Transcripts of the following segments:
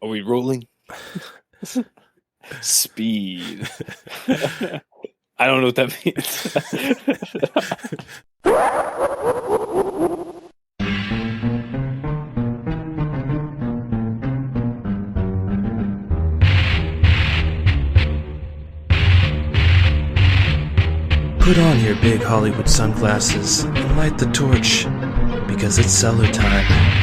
Are we rolling? Speed. I don't know what that means. Put on your big Hollywood sunglasses and light the torch, because it's Cellar time.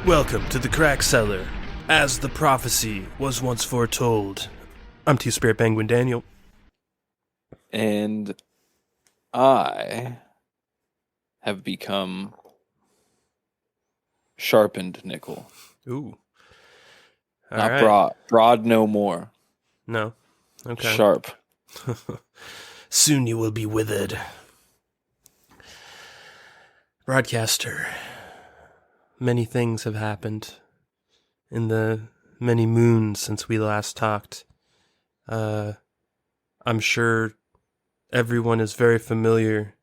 Welcome to the Crack Cellar, as the prophecy was once foretold. I'm Two-Spirit Penguin Daniel. And I have become sharpened nickel. Ooh. All Not right. broad. Broad no more. No. Okay. Sharp. Soon you will be withered. Broadcaster. Many things have happened in the many moons since we last talked. I'm sure everyone is very familiar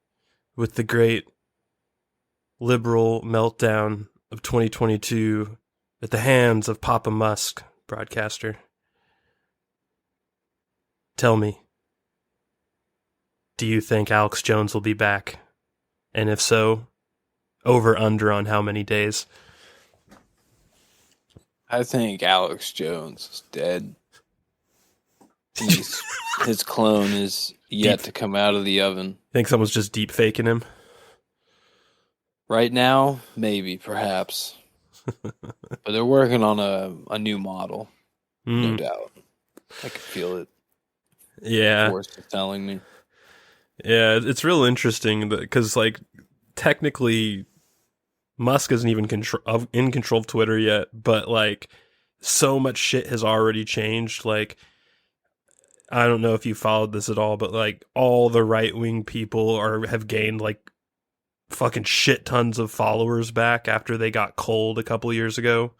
with the great liberal meltdown of 2022 at the hands of Papa Musk, broadcaster. Tell me, do you think Alex Jones will be back? And if so, over under on how many days? I think Alex Jones is dead. His clone is yet to come out of the oven. Think someone's just deep faking him? Right now, maybe, perhaps. But they're working on a new model, no doubt. I can feel it. Yeah. Force is telling me. Yeah, it's real interesting because, like, technically, Musk isn't even in control of Twitter yet, but, like, so much shit has already changed. Like, I don't know if you followed this at all, but, like, all the right-wing people have gained, like, fucking shit tons of followers back after they got cold a couple years ago,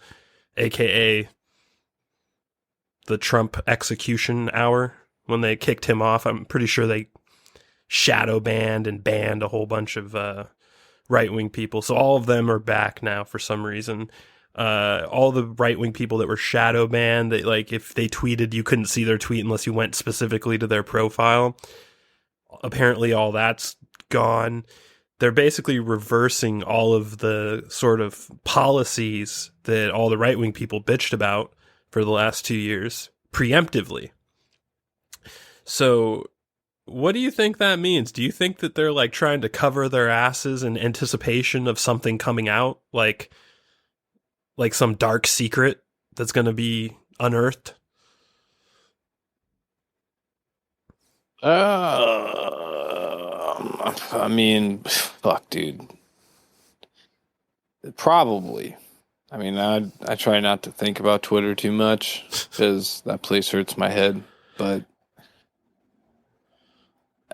aka the Trump execution hour when they kicked him off. I'm pretty sure they shadow banned and banned a whole bunch of right-wing people. So all of them are back now for some reason. All the right-wing people that were shadow banned, that, like, if they tweeted, you couldn't see their tweet unless you went specifically to their profile. Apparently all that's gone. They're basically reversing all of the sort of policies that all the right-wing people bitched about for the last 2 years, preemptively. So what do you think that means? Do you think that they're, like, trying to cover their asses in anticipation of something coming out? Like some dark secret that's going to be unearthed? I mean, fuck, dude. Probably. I mean, I try not to think about Twitter too much because that place hurts my head. But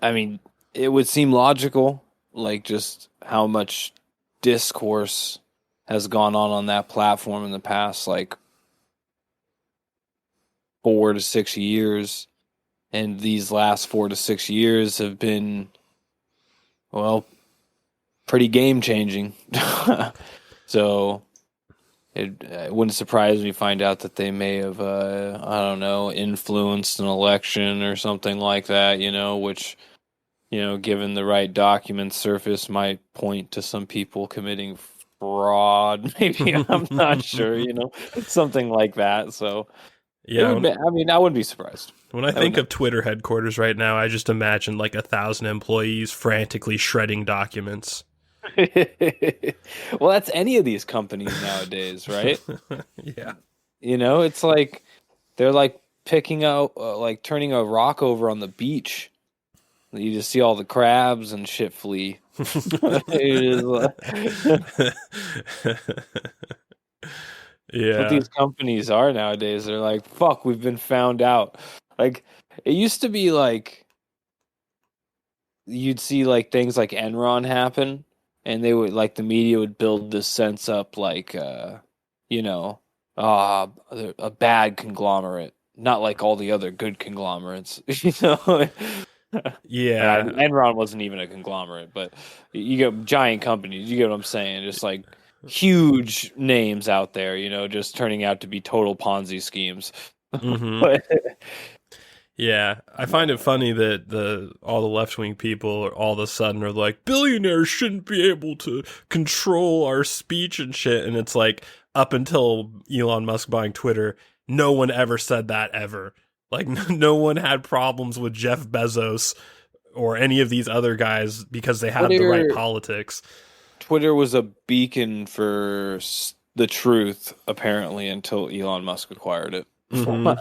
I mean, it would seem logical, like just how much discourse has gone on that platform in the past, like 4 to 6 years. And these last 4 to 6 years have been, well, pretty game changing. So it wouldn't surprise me to find out that they may have, I don't know, influenced an election or something like that, which, given the right documents surface, might point to some people committing fraud. Maybe, I'm not sure, something like that. So, yeah, I wouldn't be surprised. When I think of Twitter headquarters right now, I just imagine like 1,000 employees frantically shredding documents. Well, that's any of these companies nowadays, right? Yeah. It's like they're like picking out, like turning a rock over on the beach. You just see all the crabs and shit flee. Yeah. What these companies are nowadays. They're like, fuck, we've been found out. Like, it used to be like, you'd see like things like Enron happen, and they would, like, the media would build this sense up, like, a bad conglomerate, not like all the other good conglomerates. You know, Yeah. Enron wasn't even a conglomerate, but you get giant companies. You get what I'm saying? Just like huge names out there, you know, just turning out to be total Ponzi schemes. Mm-hmm. But Yeah, I find it funny that all the left wing people all of a sudden are like, billionaires shouldn't be able to control our speech and shit, and it's like up until Elon Musk buying Twitter, no one ever said that ever. Like no one had problems with Jeff Bezos or any of these other guys because they had the right Twitter, politics. Twitter was a beacon for the truth, apparently, until Elon Musk acquired it. Mm-hmm.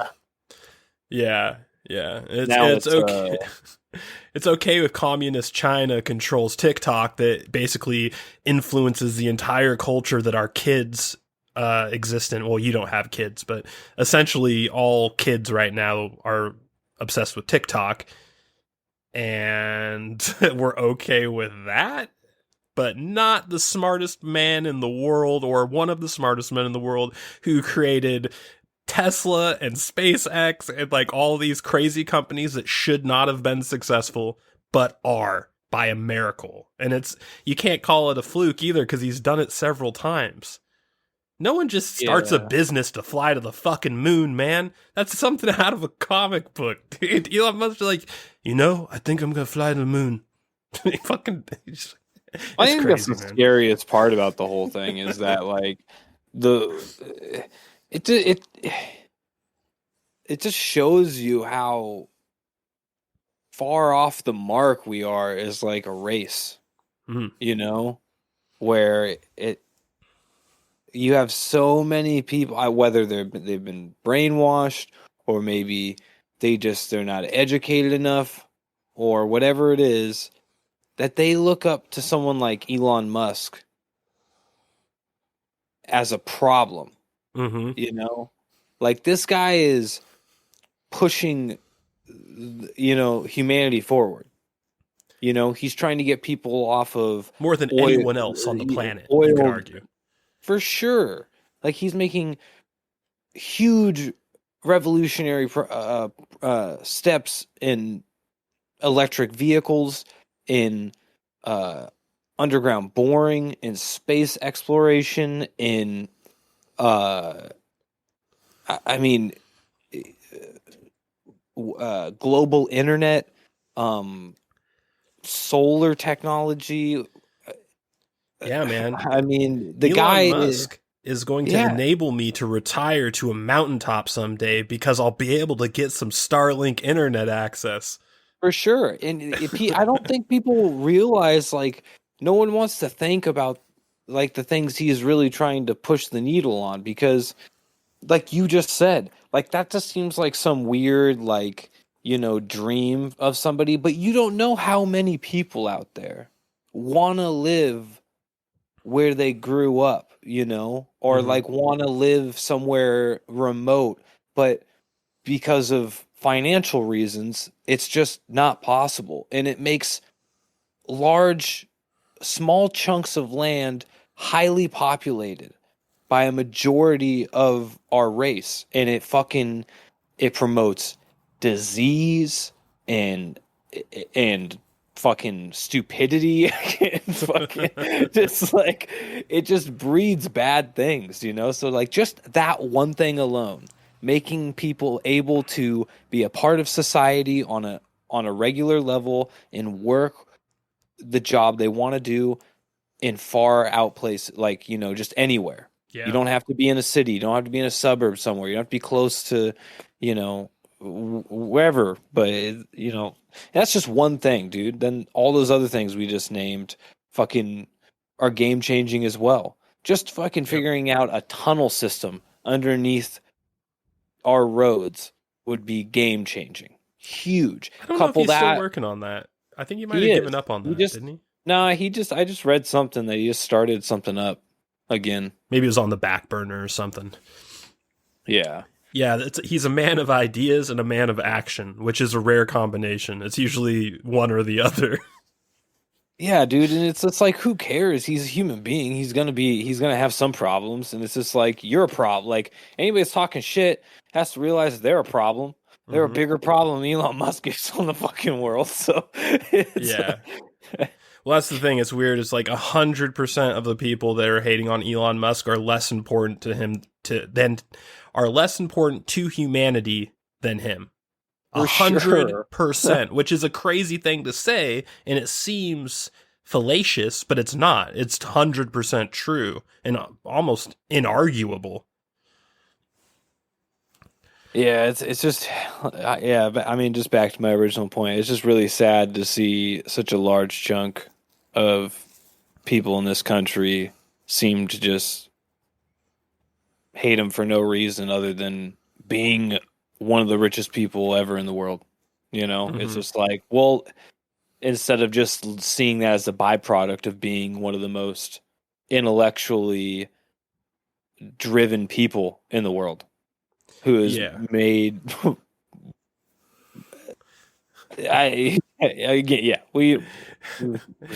Yeah, yeah. Now It's it's okay. It's okay with communist China controls TikTok that basically influences the entire culture that our kids exist in. Well, you don't have kids, but essentially all kids right now are obsessed with TikTok, and we're okay with that, but not the smartest man in the world or one of the smartest men in the world who created Tesla and SpaceX and like all these crazy companies that should not have been successful, but are by a miracle. And you can't call it a fluke either because he's done it several times. No one just starts a yeah. business to fly to the fucking moon, man. That's something out of a comic book. Dude, Elon Musk is like, I think I'm gonna fly to the moon. It's I think that's crazy, the man. scariest part about the whole thing is that like the it it just shows you how far off the mark we are as like a race, Mm-hmm. you know, where you have so many people, whether they've been brainwashed or maybe they're not educated enough or whatever it is, that they look up to someone like Elon Musk as a problem. Mm-hmm. You know, like this guy is pushing, humanity forward. You know, he's trying to get people off of More than oil, anyone else on the planet, you could argue. for sure. Like he's making huge revolutionary steps in electric vehicles, in underground boring, in space exploration, in I mean, global internet, solar technology. Yeah, man. I mean, the Elon guy Musk is going to yeah, enable me to retire to a mountaintop someday because I'll be able to get some Starlink internet access. for sure. And I don't think people realize, like, no one wants to think about like the things he is really trying to push the needle on, because like you just said, like that just seems like some weird, like, dream of somebody, but you don't know how many people out there want to live where they grew up, or Mm-hmm. like want to live somewhere remote, but because of financial reasons, it's just not possible. And it makes small chunks of land highly populated by a majority of our race, and it promotes disease and fucking stupidity and fucking just like it just breeds bad things, so like just that one thing alone, making people able to be a part of society on a regular level and work the job they want to do in far out places, like, just anywhere. You Yeah. don't have to be in a city. You don't have to be in a suburb somewhere. You don't have to be close to, wherever. But, that's just one thing, dude. Then all those other things we just named fucking are game changing as well. Just fucking Yep. figuring out a tunnel system underneath our roads would be game changing. Huge. I don't know if Couple he's still that. working on that. I think he might He have given is. up on He that, just didn't he? No, I just read something that he just started something up again. Maybe it was on the back burner or something. Yeah. Yeah, he's a man of ideas and a man of action, which is a rare combination. It's usually one or the other. Yeah, dude, and it's just like, who cares? He's a human being. He's gonna have some problems, and it's just like, you're a problem. Like, anybody that's talking shit has to realize they're a problem. They're a Hmm. bigger problem than Elon Musk is on the fucking world. So it's Yeah. Well, that's the thing. It's weird. It's like 100% of the people that are hating on Elon Musk are less important to him are less important to humanity than him. A for hundred sure. percent, which is a crazy thing to say, and it seems fallacious, but it's not. It's 100% true and almost inarguable. Yeah, it's just yeah, but I mean, just back to my original point. It's just really sad to see such a large chunk of people in this country seem to just hate him for no reason other than being one of the richest people ever in the world. You know, it's Hmm. just like, well, instead of just seeing that as a byproduct of being one of the most intellectually driven people in the world who has Yeah. made yeah, we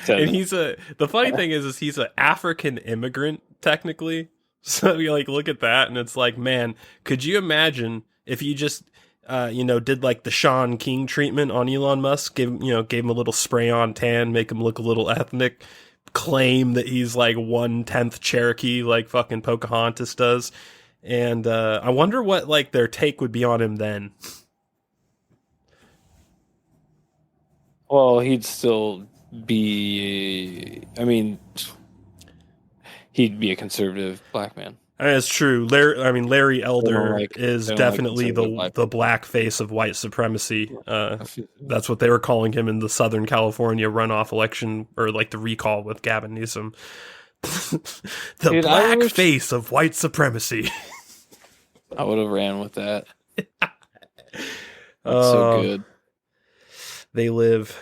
said And enough. the funny thing is he's an African immigrant, technically. So you like look at that and it's like, man, could you imagine if you just did like the Sean King treatment on Elon Musk, gave him a little spray on tan, make him look a little ethnic, claim that he's like 1/10 Cherokee, like fucking Pocahontas does. And I wonder what like their take would be on him then. Well, he'd still be. I mean, he'd be a conservative black man. And it's true. Larry Elder is They don't like definitely conservative black the people. black face of white supremacy. That's what they were calling him in the Southern California runoff election, or like the recall with Gavin Newsom. The Dude, I black wish face of white supremacy. I would have ran with that. That's so Oh, good. they live.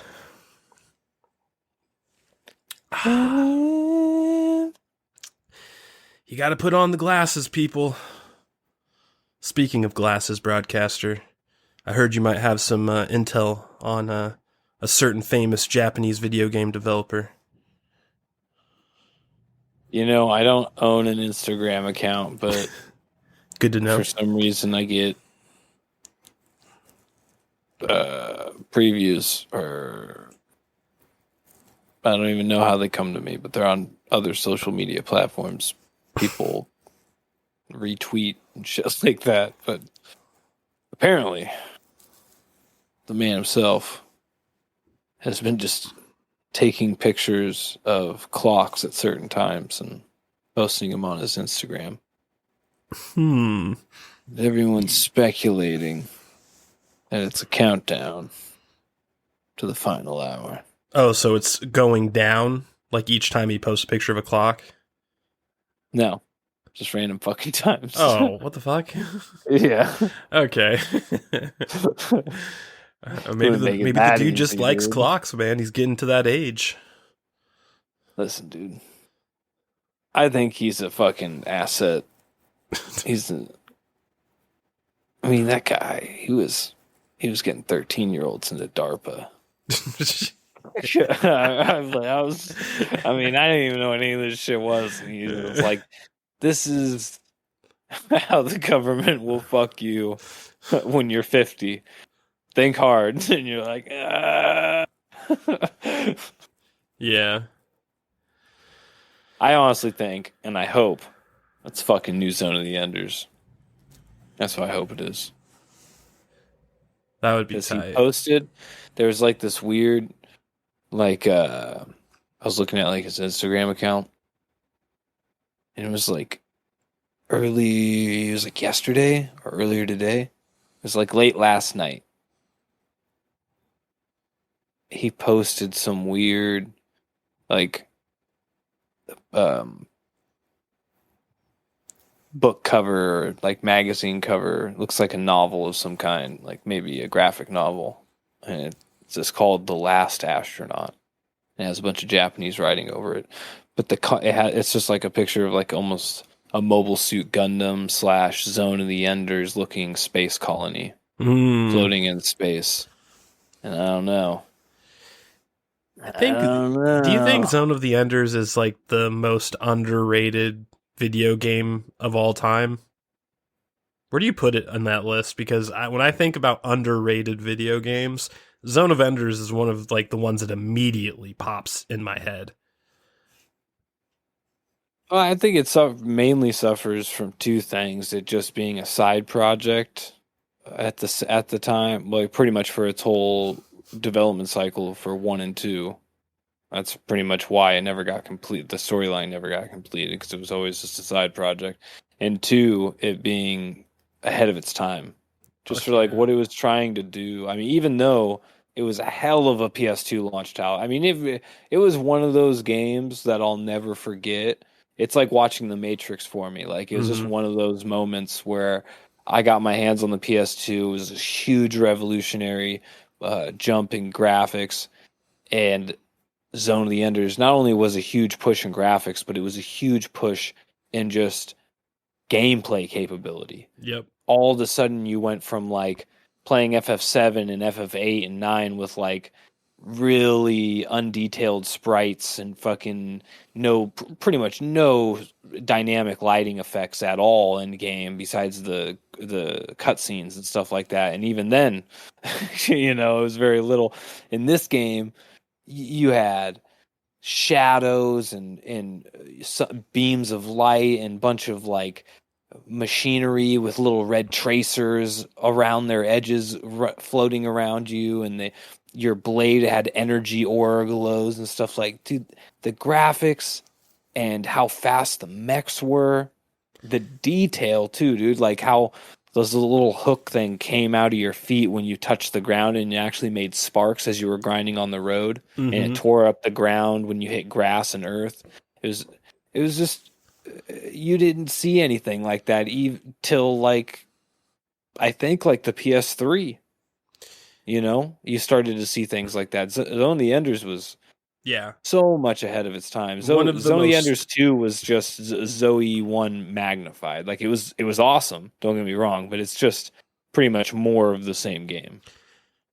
You got to put on the glasses, people. Speaking of glasses, broadcaster, I heard you might have some intel on a certain famous Japanese video game developer. You know, I don't own an Instagram account, but Good to know. for some reason I get previews, or I don't even know how they come to me, but they're on other social media platforms. People retweet and shit like that. But apparently, the man himself has been just taking pictures of clocks at certain times and posting them on his Instagram. Hmm. Everyone's speculating that it's a countdown to the final hour. Oh, so it's going down like each time he posts a picture of a clock? No, just random fucking times. Oh, what the fuck? Yeah. Okay. Wouldn't make it Maybe the that dude just easy, likes dude. clocks, man. He's getting to that age. Listen, dude. I think he's a fucking asset. I mean, that guy, he was getting 13-year-olds into DARPA. I mean, I didn't even know what any of this shit was. And he was like, this is how the government will fuck you when you're 50. Think hard. And you're like, ah. Yeah. I honestly think, and I hope, that's fucking New Zone of the Enders. That's what I hope it is. That would be Because he tight. posted, there was like this weird, like, I was looking at like his Instagram account, and it was like it was like yesterday or earlier today. It was like late last night. He posted some weird, like, book cover, or like magazine cover. Looks like a novel of some kind, like maybe a graphic novel, and it's just called "The Last Astronaut." It has a bunch of Japanese writing over it, but it's just like a picture of like almost a Mobile Suit Gundam / Zone of the Enders looking space colony Mm. floating in space, and I don't know. I I think. don't Do you think know. Zone of the Enders is like the most underrated video game of all time? Where do you put it on that list? Because when I think about underrated video games, Zone of Enders is one of like the ones that immediately pops in my head. Well, I think it mainly suffers from two things: it just being a side project at the time, like pretty much for its whole development cycle for one and two. That's pretty much why it never got complete. The storyline never got completed because it was always just a side project. And two, it being ahead of its time, just Fuck for like yeah. what it was trying to do. I mean, even though it was a hell of a PS2 launch title. I mean, it was one of those games that I'll never forget. It's like watching The Matrix for me. Like it was just Mm-hmm. one of those moments where I got my hands on the PS2. It was a huge revolutionary jump in graphics, and Zone of the Enders not only was a huge push in graphics, but it was a huge push in just gameplay capability. Yep. All of a sudden, you went from like playing FF7 and FF8 and 9 with like really undetailed sprites and fucking pretty much no dynamic lighting effects at all in the game besides the cutscenes and stuff like that. And even then, it was very little. In this game, you had shadows and beams of light and bunch of like machinery with little red tracers around their edges floating around you, and your blade had energy aura glows and stuff. Like, dude, the graphics and how fast the mechs were, the detail too, dude, like how those little hook thing came out of your feet when you touched the ground and it actually made sparks as you were grinding on the road, and it Mm-hmm. tore up the ground when you hit grass and earth. It was just, you didn't see anything like that till like I think like the PS3. You started to see things like that. Zone of the Enders was Yeah. so much ahead of its time. One of the Zone of the most. Enders 2 was just Zoe 1 magnified. Like it was awesome, don't get me wrong, but it's just pretty much more of the same game.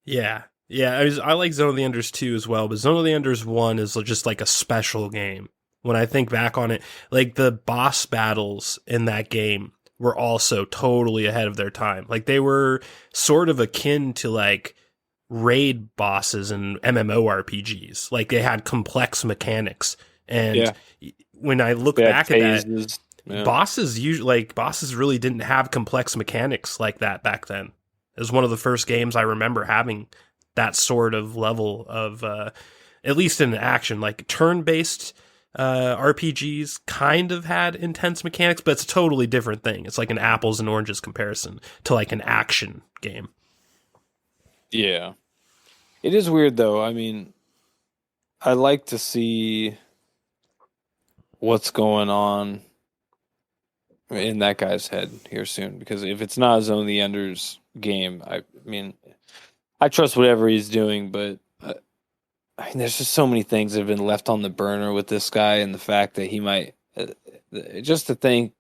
Yeah. Yeah. I like Zone of the Enders 2 as well, but Zone of the Enders 1 is just like a special game. When I think back on it, like the boss battles in that game were also totally ahead of their time. Like they were sort of akin to like raid bosses in MMORPGs. Like they had complex mechanics. And Yeah. when I look They had back at that, phases. Yeah. bosses really didn't have complex mechanics like that back then. It was one of the first games I remember having that sort of level of at least in action, like turn-based RPGs kind of had intense mechanics, but it's a totally different thing. It's like an apples and oranges comparison to like an action game. Yeah. It is weird though. I mean, I like to see what's going on in that guy's head here soon, because if it's not a Zone of the Enders game, I mean, I trust whatever he's doing, but I mean, there's just so many things that have been left on the burner with this guy, and the fact that he might just to think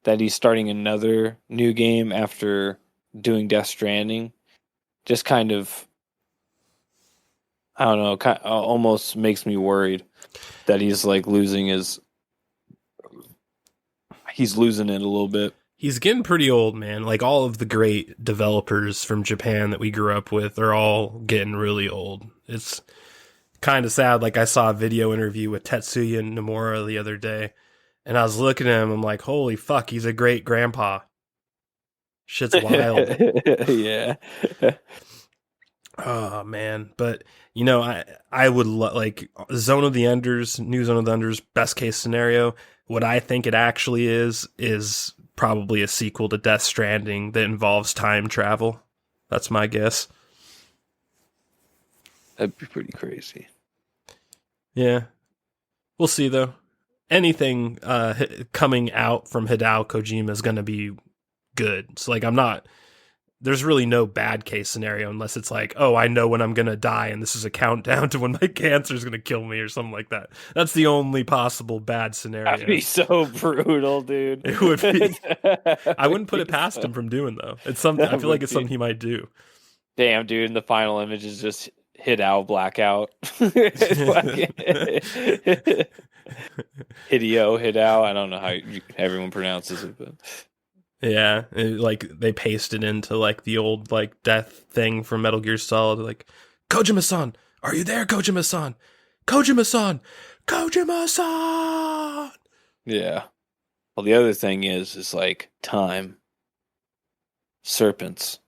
that he's starting another new game after doing Death Stranding just kind of, I don't know, almost makes me worried that he's like he's losing it a little bit. He's getting pretty old, man. Like all of the great developers from Japan that we grew up with are all getting really old. It's kind of sad. Like I saw a video interview with Tetsuya Nomura the other day, and I was looking at him. I'm like, holy fuck, he's a great grandpa. Shit's wild. Yeah. Oh man, but I would like Zone of the Enders, new Zone of the Enders, best case scenario. What I think it actually is probably a sequel to Death Stranding that involves time travel. That's my guess. That'd be pretty crazy. Yeah, we'll see though. Anything coming out from Hideo Kojima is going to be good. So like there's really no bad case scenario unless it's like, oh, I know when I'm going to die and this is a countdown to when my cancer is going to kill me or something like that. That's the only possible bad scenario. That'd be so brutal, dude. It would be. I wouldn't put it past him from doing though. It's something I feel like it's something he might do. Damn, dude, and the final image is just Hideo blackout. Hideo. I don't know how everyone pronounces it, but Yeah, like they pasted into like the old like death thing from Metal Gear Solid, like Kojima-san, are you there, Kojima-san? Kojima-san, Kojima-san. yeah. Well, the other thing is like time. Serpents,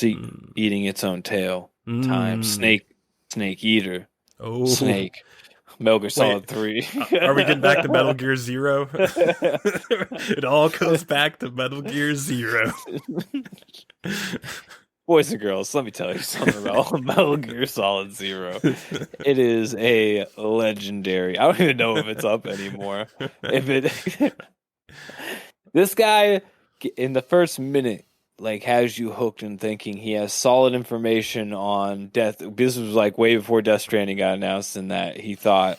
eating its own tail. Time, snake eater. Oh, snake. Metal Gear Solid 3. Are we getting back to Metal Gear Zero? It all goes back to Metal Gear Zero. Boys and girls, let me tell you something about Metal Gear Solid Zero. It is a legendary. I don't even know if it's up anymore. This guy in the first minute like has you hooked and thinking he has solid information on Death. This was like way before Death Stranding got announced, and that he thought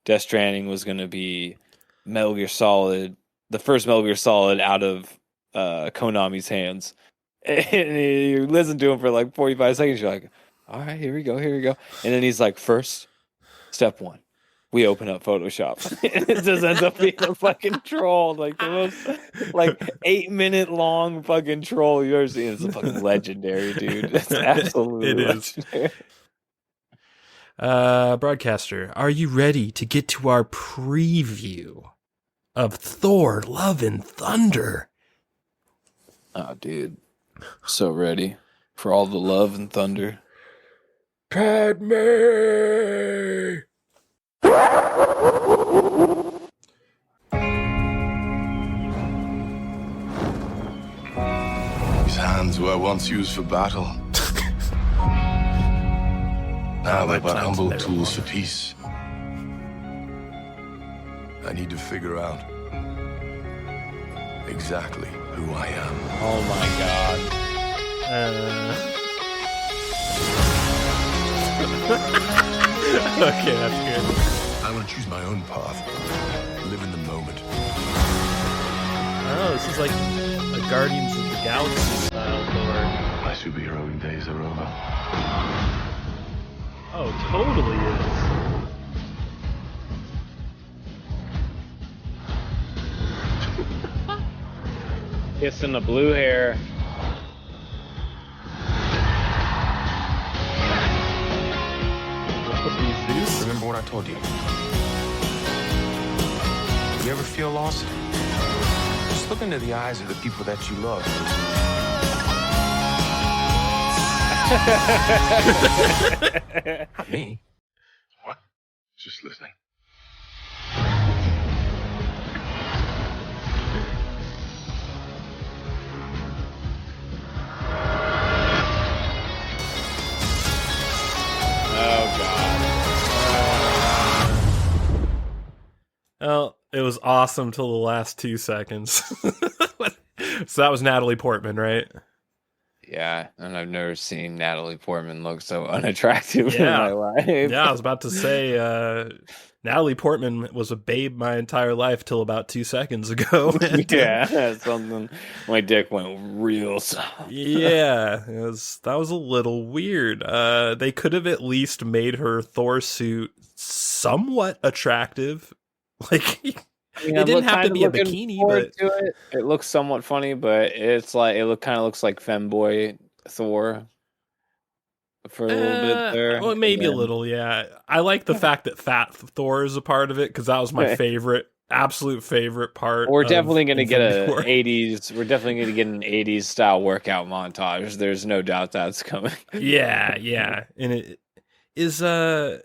Death Stranding was going to be Metal Gear Solid, the first Metal Gear Solid out of Konami's hands. And you listen to him for like 45 seconds. You're like, all right, here we go. And then he's like, first, step one. We open up Photoshop. It just ends up being a fucking troll. Like the most 8-minute long fucking troll you've ever seen. It's a fucking legendary, dude. It's absolutely legendary. Broadcaster, are you ready to get to our preview of Thor, Love and Thunder? Oh, dude. So ready for all the love and thunder. Padme! These hands were once used for battle. Now they're but humble tools for peace. I need to figure out exactly who I am. Oh my god. Okay, that's good. I want to choose my own path. Live in the moment. Oh, this is like a Guardians of the Galaxy style Thor. My superheroing days are over. Oh, totally is. Kissing the blue hair. Remember what I told you. You ever feel lost? Just look into the eyes of the people that you love. Not me. What? Just listening. Oh god. Well, it was awesome till the last 2 seconds. So that was Natalie Portman, right? Yeah, and I've never seen Natalie Portman look so unattractive in Yeah. my life. Yeah, I was about to say, Natalie Portman was a babe my entire life till about 2 seconds ago. Yeah, that's something. My dick went real soft. Yeah, that was a little weird. They could have at least made her Thor suit somewhat attractive. Like, I mean, it didn't have to kinda be a looking bikini, forward but to it looks somewhat funny, but it's like kind of looks like femboy Thor for a little bit there. Well, maybe and a little, yeah. I like the fact that Fat Thor is a part of it because that was my absolute favorite part. We're definitely going to get Infinity War. We're definitely going to get an 80s style workout montage. There's no doubt that's coming. Yeah, and it is the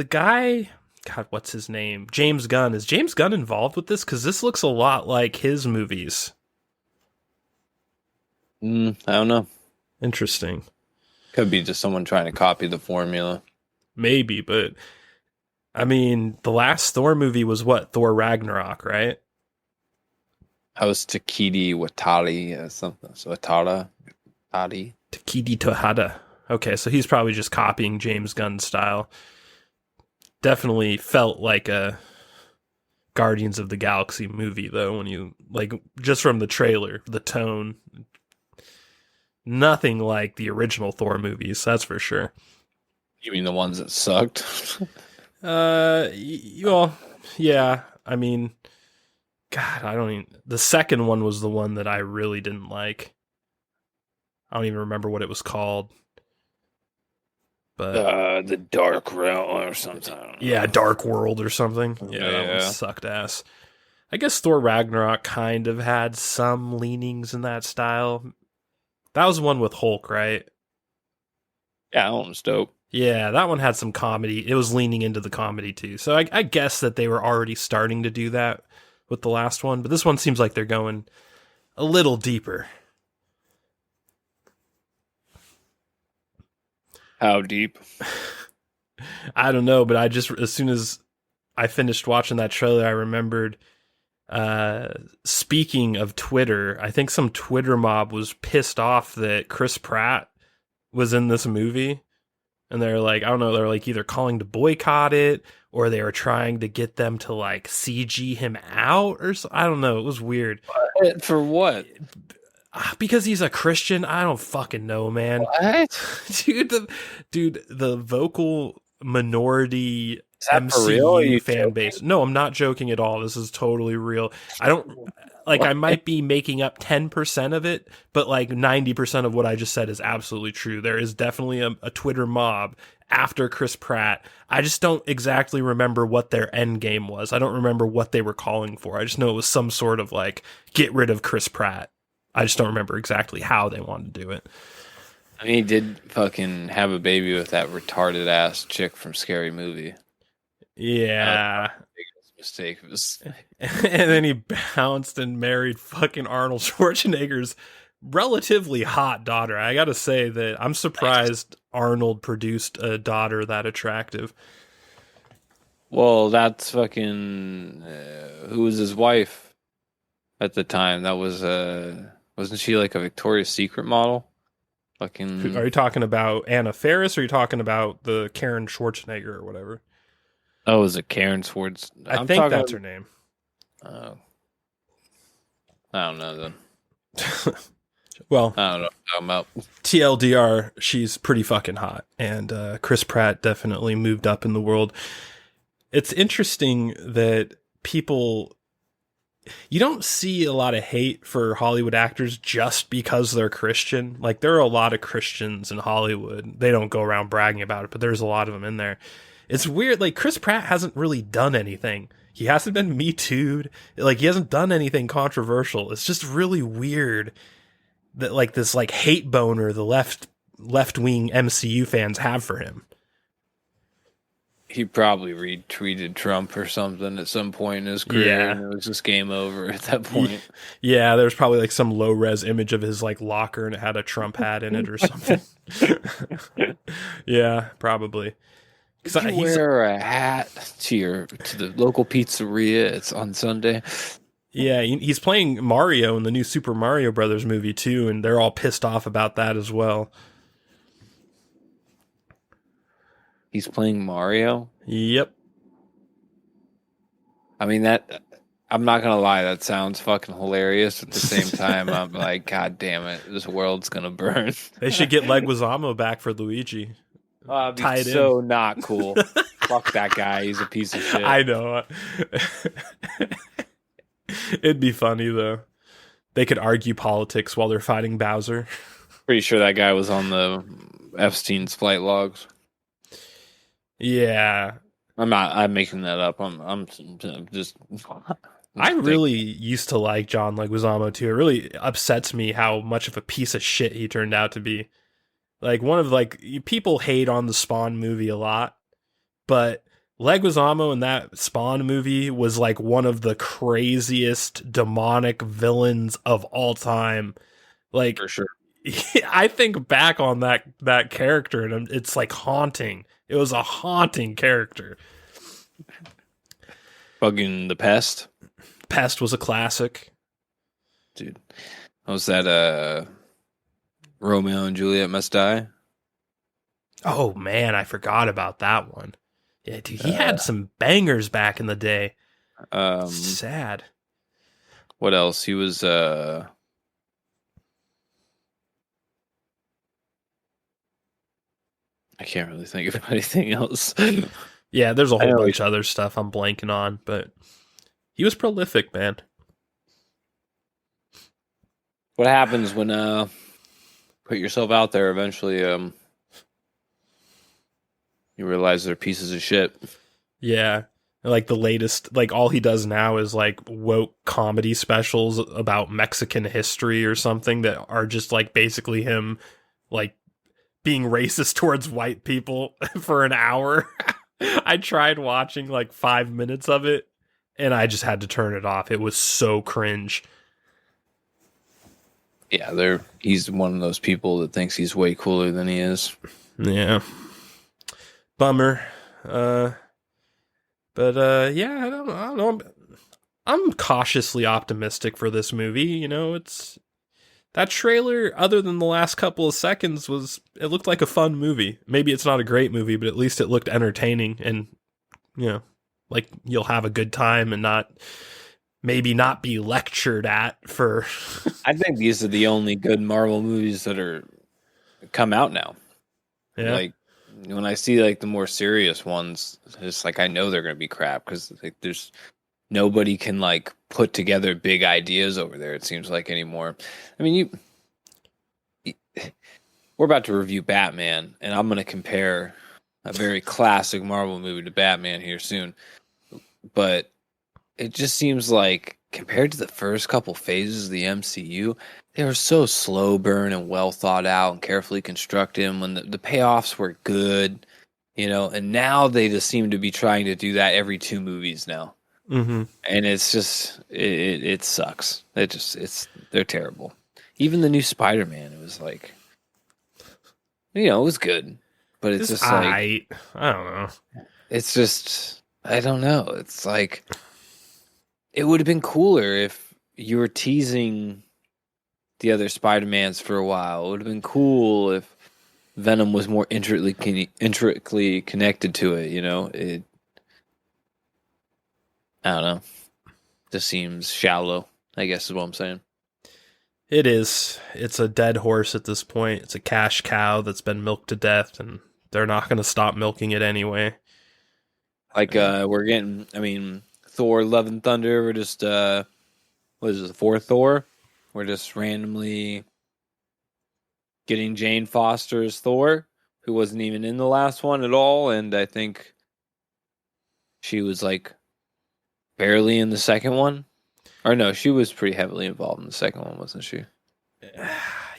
guy. God, what's his name? James Gunn. Is James Gunn involved with this? Because this looks a lot like his movies. I don't know. Interesting. Could be just someone trying to copy the formula. Maybe, but I mean, the last Thor movie was what? Thor Ragnarok, right? That was Takiti Watari or something. So Watari. Takiti Tohada. Okay, so he's probably just copying James Gunn's style. Definitely felt like a Guardians of the Galaxy movie, though, when you, like, just from the trailer, the tone. Nothing like the original Thor movies, that's for sure. You mean the ones that sucked? Well, yeah. I mean, God, I don't even. The second one was the one that I really didn't like. I don't even remember what it was called. But The Dark Realm or something. I don't know. yeah, Dark World or something. Yeah, that one Yeah. sucked ass. I guess Thor Ragnarok kind of had some leanings in that style. That was one with Hulk, right? Yeah, that one was dope. Yeah, that one had some comedy. It was leaning into the comedy too. So I guess that they were already starting to do that with the last one, but this one seems like they're going a little deeper. How deep? I don't know, but I just, as soon as I finished watching that trailer, I remembered, speaking of Twitter, I think some Twitter mob was pissed off that Chris Pratt was in this movie. And they're like, I don't know, they're like either calling to boycott it or they were trying to get them to like CG him out or so. I don't know. It was weird. For what? Because he's a Christian. I don't fucking know, man. What? Dude, the vocal minority Is that for real? Are MCU you fan joking? base. No, I'm not joking at all. This is totally real. I don't like, I might be making up 10% of it, but like 90% of what I just said is absolutely true. There is definitely a Twitter mob after Chris Pratt. I just don't exactly remember what their end game was. I don't remember what they were calling for. I just know it was some sort of like, get rid of Chris Pratt. I just don't remember exactly how they wanted to do it. I mean, he did fucking have a baby with that retarded ass chick from Scary Movie. Yeah. Biggest mistake was. And then he bounced and married fucking Arnold Schwarzenegger's relatively hot daughter. I gotta say that I'm surprised Arnold produced a daughter that attractive. Well, that's fucking. Who was his wife at the time? That was wasn't she like a Victoria's Secret model? Fucking. Are you talking about Anna Faris or are you talking about the Karen Schwarzenegger or whatever? Oh, was it Karen Swartz? I think that's her name. Oh. I don't know then. Well, I don't know what I'm talking about. TLDR, she's pretty fucking hot. And Chris Pratt definitely moved up in the world. It's interesting that people... You don't see a lot of hate for Hollywood actors just because they're Christian. Like, there are a lot of Christians in Hollywood. They don't go around bragging about it, but there's a lot of them in there. It's weird. Like, Chris Pratt hasn't really done anything. He hasn't been Me Too'd. Like, he hasn't done anything controversial. It's just really weird that, like, this, like, hate boner the left-wing MCU fans have for him. He probably retweeted Trump or something at some point in his career, Yeah. and it was just game over at that point. Yeah, there's probably, like, some low-res image of his, like, locker, and it had a Trump hat in it or something. Yeah, probably. Did you wear a hat to the local pizzeria? It's on Sunday. Yeah, he's playing Mario in the new Super Mario Brothers movie too, and they're all pissed off about that as well. He's playing Mario? Yep. I mean, I'm not going to lie, that sounds fucking hilarious. At the same time, I'm like, God damn it, this world's going to burn. They should get Leguizamo back for Luigi. Tie it so in. Not cool. Fuck that guy. He's a piece of shit. I know. It'd be funny, though. They could argue politics while they're fighting Bowser. Pretty sure that guy was on the Epstein's flight logs. Yeah. I'm making that up. I'm just... I really used to like John Leguizamo, too. It really upsets me how much of a piece of shit he turned out to be. Like, people hate on the Spawn movie a lot, but Leguizamo in that Spawn movie was like one of the craziest demonic villains of all time. Like, for sure. I think back on that character and it's like haunting. It was a haunting character. Fucking The Pest. Pest was a classic. Dude. What was that, Romeo and Juliet Must Die? Oh, man, I forgot about that one. Yeah, dude, he had some bangers back in the day. Sad. What else? He was, I can't really think of anything else. Yeah, there's a I whole know bunch of other stuff I'm blanking on, but he was prolific, man. what happens when put yourself out there eventually you realize they're pieces of shit. Yeah. Like the latest, like all he does now is like woke comedy specials about Mexican history or something that are just like basically him like being racist towards white people for an hour. I tried watching like 5 minutes of it and I just had to turn it off. It was so cringe. Yeah, he's one of those people that thinks he's way cooler than he is. Yeah. Bummer. Yeah, I don't know. I'm cautiously optimistic for this movie. You know, it's that trailer, other than the last couple of seconds, it looked like a fun movie. Maybe it's not a great movie, but at least it looked entertaining and, you know, like you'll have a good time and maybe not be lectured at for. I think these are the only good Marvel movies that are come out now. Yeah. Like when I see like the more serious ones, it's like I know they're going to be crap because like there's nobody can like put together big ideas over there. It seems like anymore. I mean, we're about to review Batman, and I'm going to compare a very classic Marvel movie to Batman here soon. But it just seems like compared to the first couple phases of the MCU, they were so slow burn and well thought out and carefully constructed. And when the payoffs were good, you know, and now they just seem to be trying to do that every 2 movies now. Mm-hmm. And it's just it sucks. They're terrible. Even the new Spider-Man, it was like, you know, it was good, but it's just like I don't know. It's just I don't know. It's like it would have been cooler if you were teasing the other Spider-Mans for a while. It would have been cool if Venom was more intricately connected to it. You know, I don't know. Just seems shallow, I guess is what I'm saying. It is. It's a dead horse at this point. It's a cash cow that's been milked to death, and they're not going to stop milking it anyway. Like, we're getting, I mean, Thor, Love and Thunder, we're just, what is it, the 4th Thor? We're just randomly getting Jane Foster as Thor, who wasn't even in the last one at all, and I think she was, like, barely in the second one. Or no, she was pretty heavily involved in the second one, wasn't she?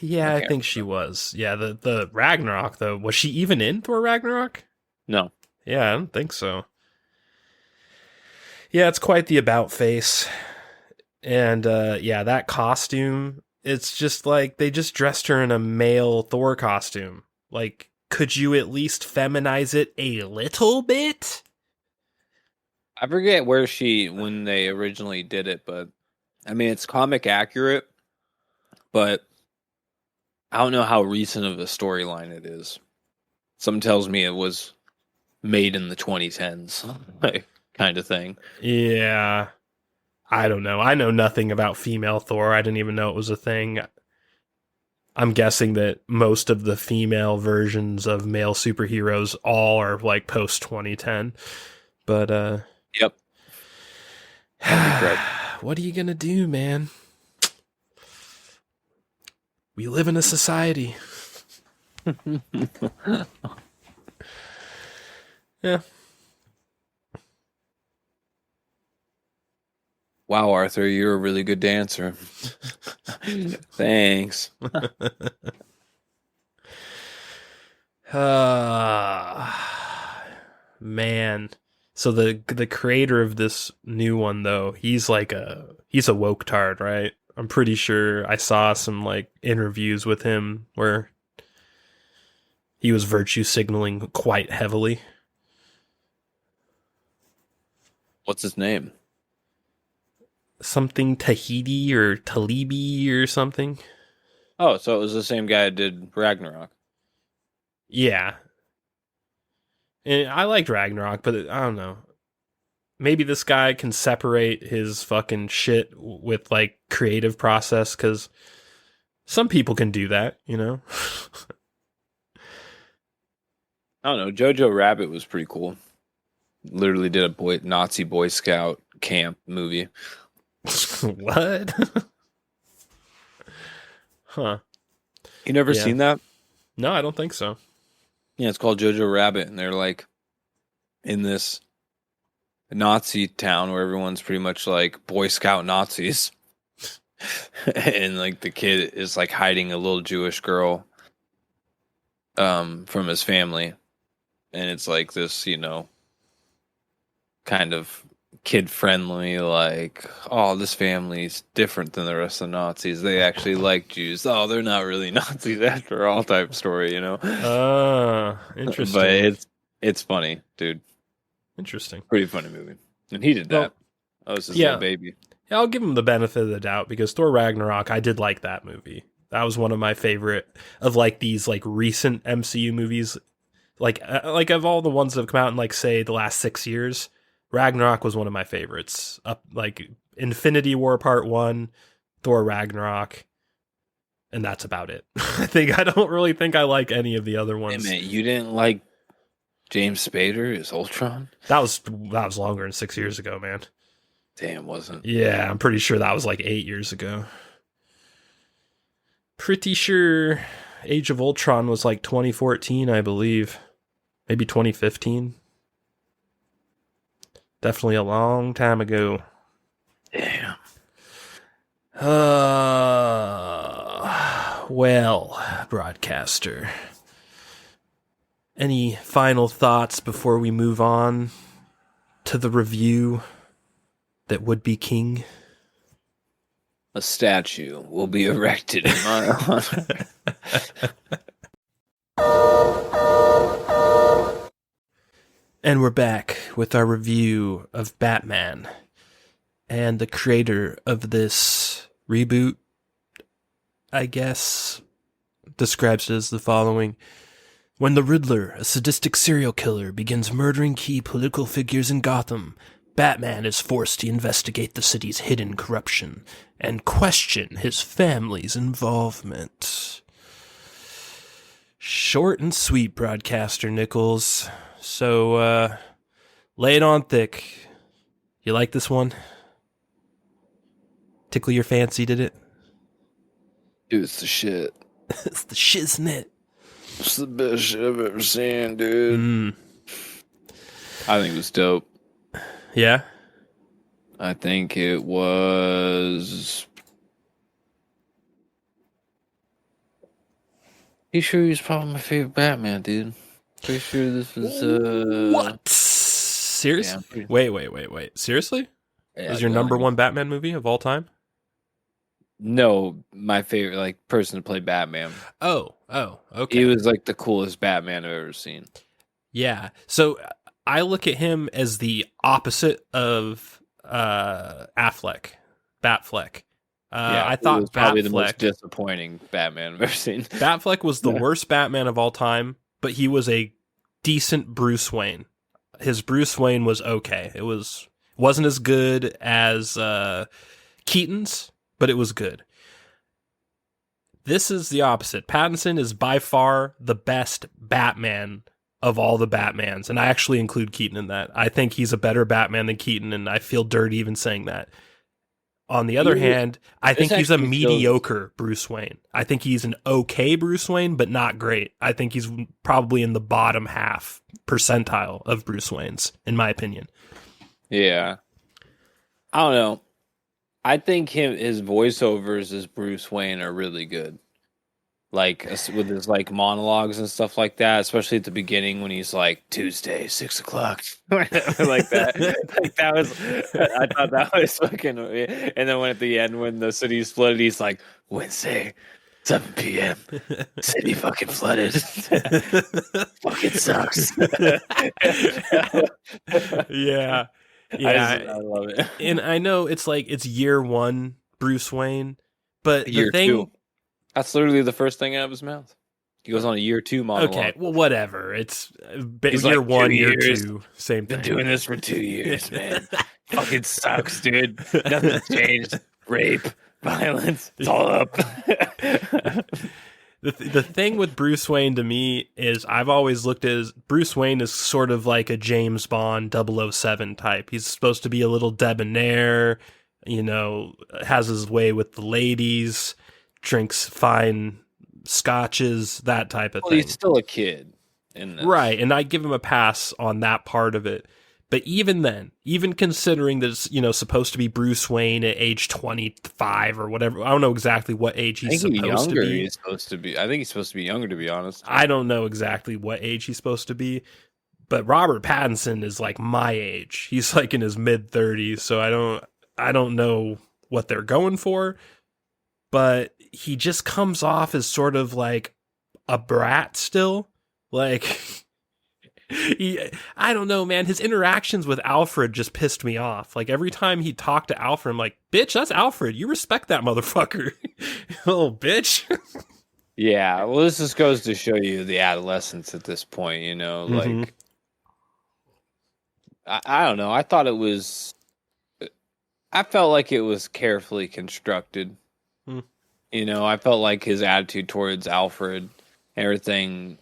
Yeah, I think she was. Yeah, the Ragnarok, though. Was she even in Thor Ragnarok? No. Yeah, I don't think so. Yeah, it's quite the about face. And yeah, that costume, it's just like they just dressed her in a male Thor costume. Like, could you at least feminize it a little bit? I forget when they originally did it, but I mean, it's comic accurate, but I don't know how recent of a storyline it is. Something tells me it was made in the 2010s, kind of thing. Yeah. I don't know. I know nothing about female Thor. I didn't even know it was a thing. I'm guessing that most of the female versions of male superheroes all are like post 2010. But yep. What are you gonna do, man? We live in a society. Yeah. Wow, Arthur, you're a really good dancer. Thanks. Man. So the creator of this new one, though, he's a woke tard, right? I'm pretty sure I saw some like interviews with him where he was virtue signaling quite heavily. What's his name? Something Tahiti or Talibi or something. Oh, so it was the same guy that did Ragnarok. Yeah. And I liked Ragnarok, but I don't know. Maybe this guy can separate his fucking shit with like creative process, because some people can do that, you know? I don't know. Jojo Rabbit was pretty cool. Literally did a Nazi Boy Scout camp movie. What? Huh. You never Yeah. seen that? No, I don't think so. Yeah, it's called Jojo Rabbit, and they're like in this Nazi town where everyone's pretty much like Boy Scout Nazis. And like the kid is like hiding a little Jewish girl from his family. And it's like this, kind of kid friendly, like, oh, this family's different than the rest of the Nazis. They actually like Jews. Oh, they're not really Nazis after all type story, Interesting. But it's funny, dude. Interesting. Pretty funny movie. And he did that. That was his little baby. Yeah, I'll give him the benefit of the doubt because Thor Ragnarok, I did like that movie. That was one of my favorite of like these like recent MCU movies. Like of all the ones that have come out in like say the last 6 years, Ragnarok was one of my favorites. Up like Infinity War Part 1, Thor Ragnarok, and that's about it. I don't really think I like any of the other ones. Hey, man, you didn't like James Spader as Ultron? That was longer than 6 years ago, man. Damn, wasn't. Yeah, I'm pretty sure that was like 8 years ago. Pretty sure Age of Ultron was like 2014, I believe. Maybe 2015. Definitely a long time ago. Damn. Well, broadcaster. Any final thoughts before we move on to the review that would be king? A statue will be erected in my honor. And we're back with our review of Batman. And the creator of this reboot, I guess, describes it as the following. When the Riddler, a sadistic serial killer, begins murdering key political figures in Gotham, Batman is forced to investigate the city's hidden corruption and question his family's involvement. Short and sweet, broadcaster Nickels. So, lay it on thick. You like this one? Tickle your fancy, did it? Dude, it's the shit. It's the shiznit. It's the best shit I've ever seen, dude. I think it was dope. Yeah? I think it was... Pretty sure he was probably my favorite Batman, dude. Pretty sure this was, What? Seriously? Yeah, Wait. Seriously? Yeah, Was your number one Batman movie of all time? No, my favorite, like, person to play Batman. Oh, okay. He was, like, the coolest Batman I've ever seen. Yeah. So I look at him as the opposite of Batfleck. I thought he was probably the Batfleck, most disappointing Batman I've ever seen. Batfleck was the worst Batman of all time, but he was a decent Bruce Wayne. His Bruce Wayne was okay. It wasn't as good as Keaton's, but it was good. This is the opposite. Pattinson is by far the best Batman of all the Batmans, and I actually include Keaton in that. I think he's a better Batman than Keaton, and I feel dirty even saying that. On the other hand, I think he's a mediocre Bruce Wayne. I think he's an okay Bruce Wayne, but not great. I think he's probably in the bottom half percentile of Bruce Waynes, in my opinion. Yeah. I don't know. I think his voiceovers as Bruce Wayne are really good. Like, with his, like, monologues and stuff like that, especially at the beginning when he's like, Tuesday, 6 o'clock. like that. Like, that was, I thought that was fucking, and then when at the end, when the city's flooded, he's like, Wednesday, 7 p.m. City fucking flooded. Fucking sucks. Yeah. I love it. And I know it's like, it's year one Bruce Wayne, but Year the thing... two. That's literally the first thing out of his mouth. He goes on a year 2 monologue. Okay, well, whatever. It's He's year like, 1, 2 year years. 2, same thing. Been doing this for 2 years, man. Fucking sucks, dude. Nothing's changed. Rape, violence, it's all up. The thing with Bruce Wayne to me is I've always looked at Bruce Wayne as sort of like a James Bond 007 type. He's supposed to be a little debonair, has his way with the ladies, drinks fine scotches, that type of thing. He's still a kid. Right, and I give him a pass on that part of it. But even then, even considering that it's, supposed to be Bruce Wayne at age 25 or whatever, I don't know exactly what age he's supposed to be. I think he's supposed to be younger, to be honest. I don't know exactly what age he's supposed to be, but Robert Pattinson is like my age. He's like in his mid 30s, so I don't know what they're going for, but he just comes off as sort of like a brat still. Like, I don't know, man. His interactions with Alfred just pissed me off. Like, every time he talked to Alfred, I'm like, bitch, that's Alfred. You respect that motherfucker. Little bitch. Yeah, well, this just goes to show you the adolescence at this point, like, I don't know. I felt like it was carefully constructed. I felt like his attitude towards Alfred, everything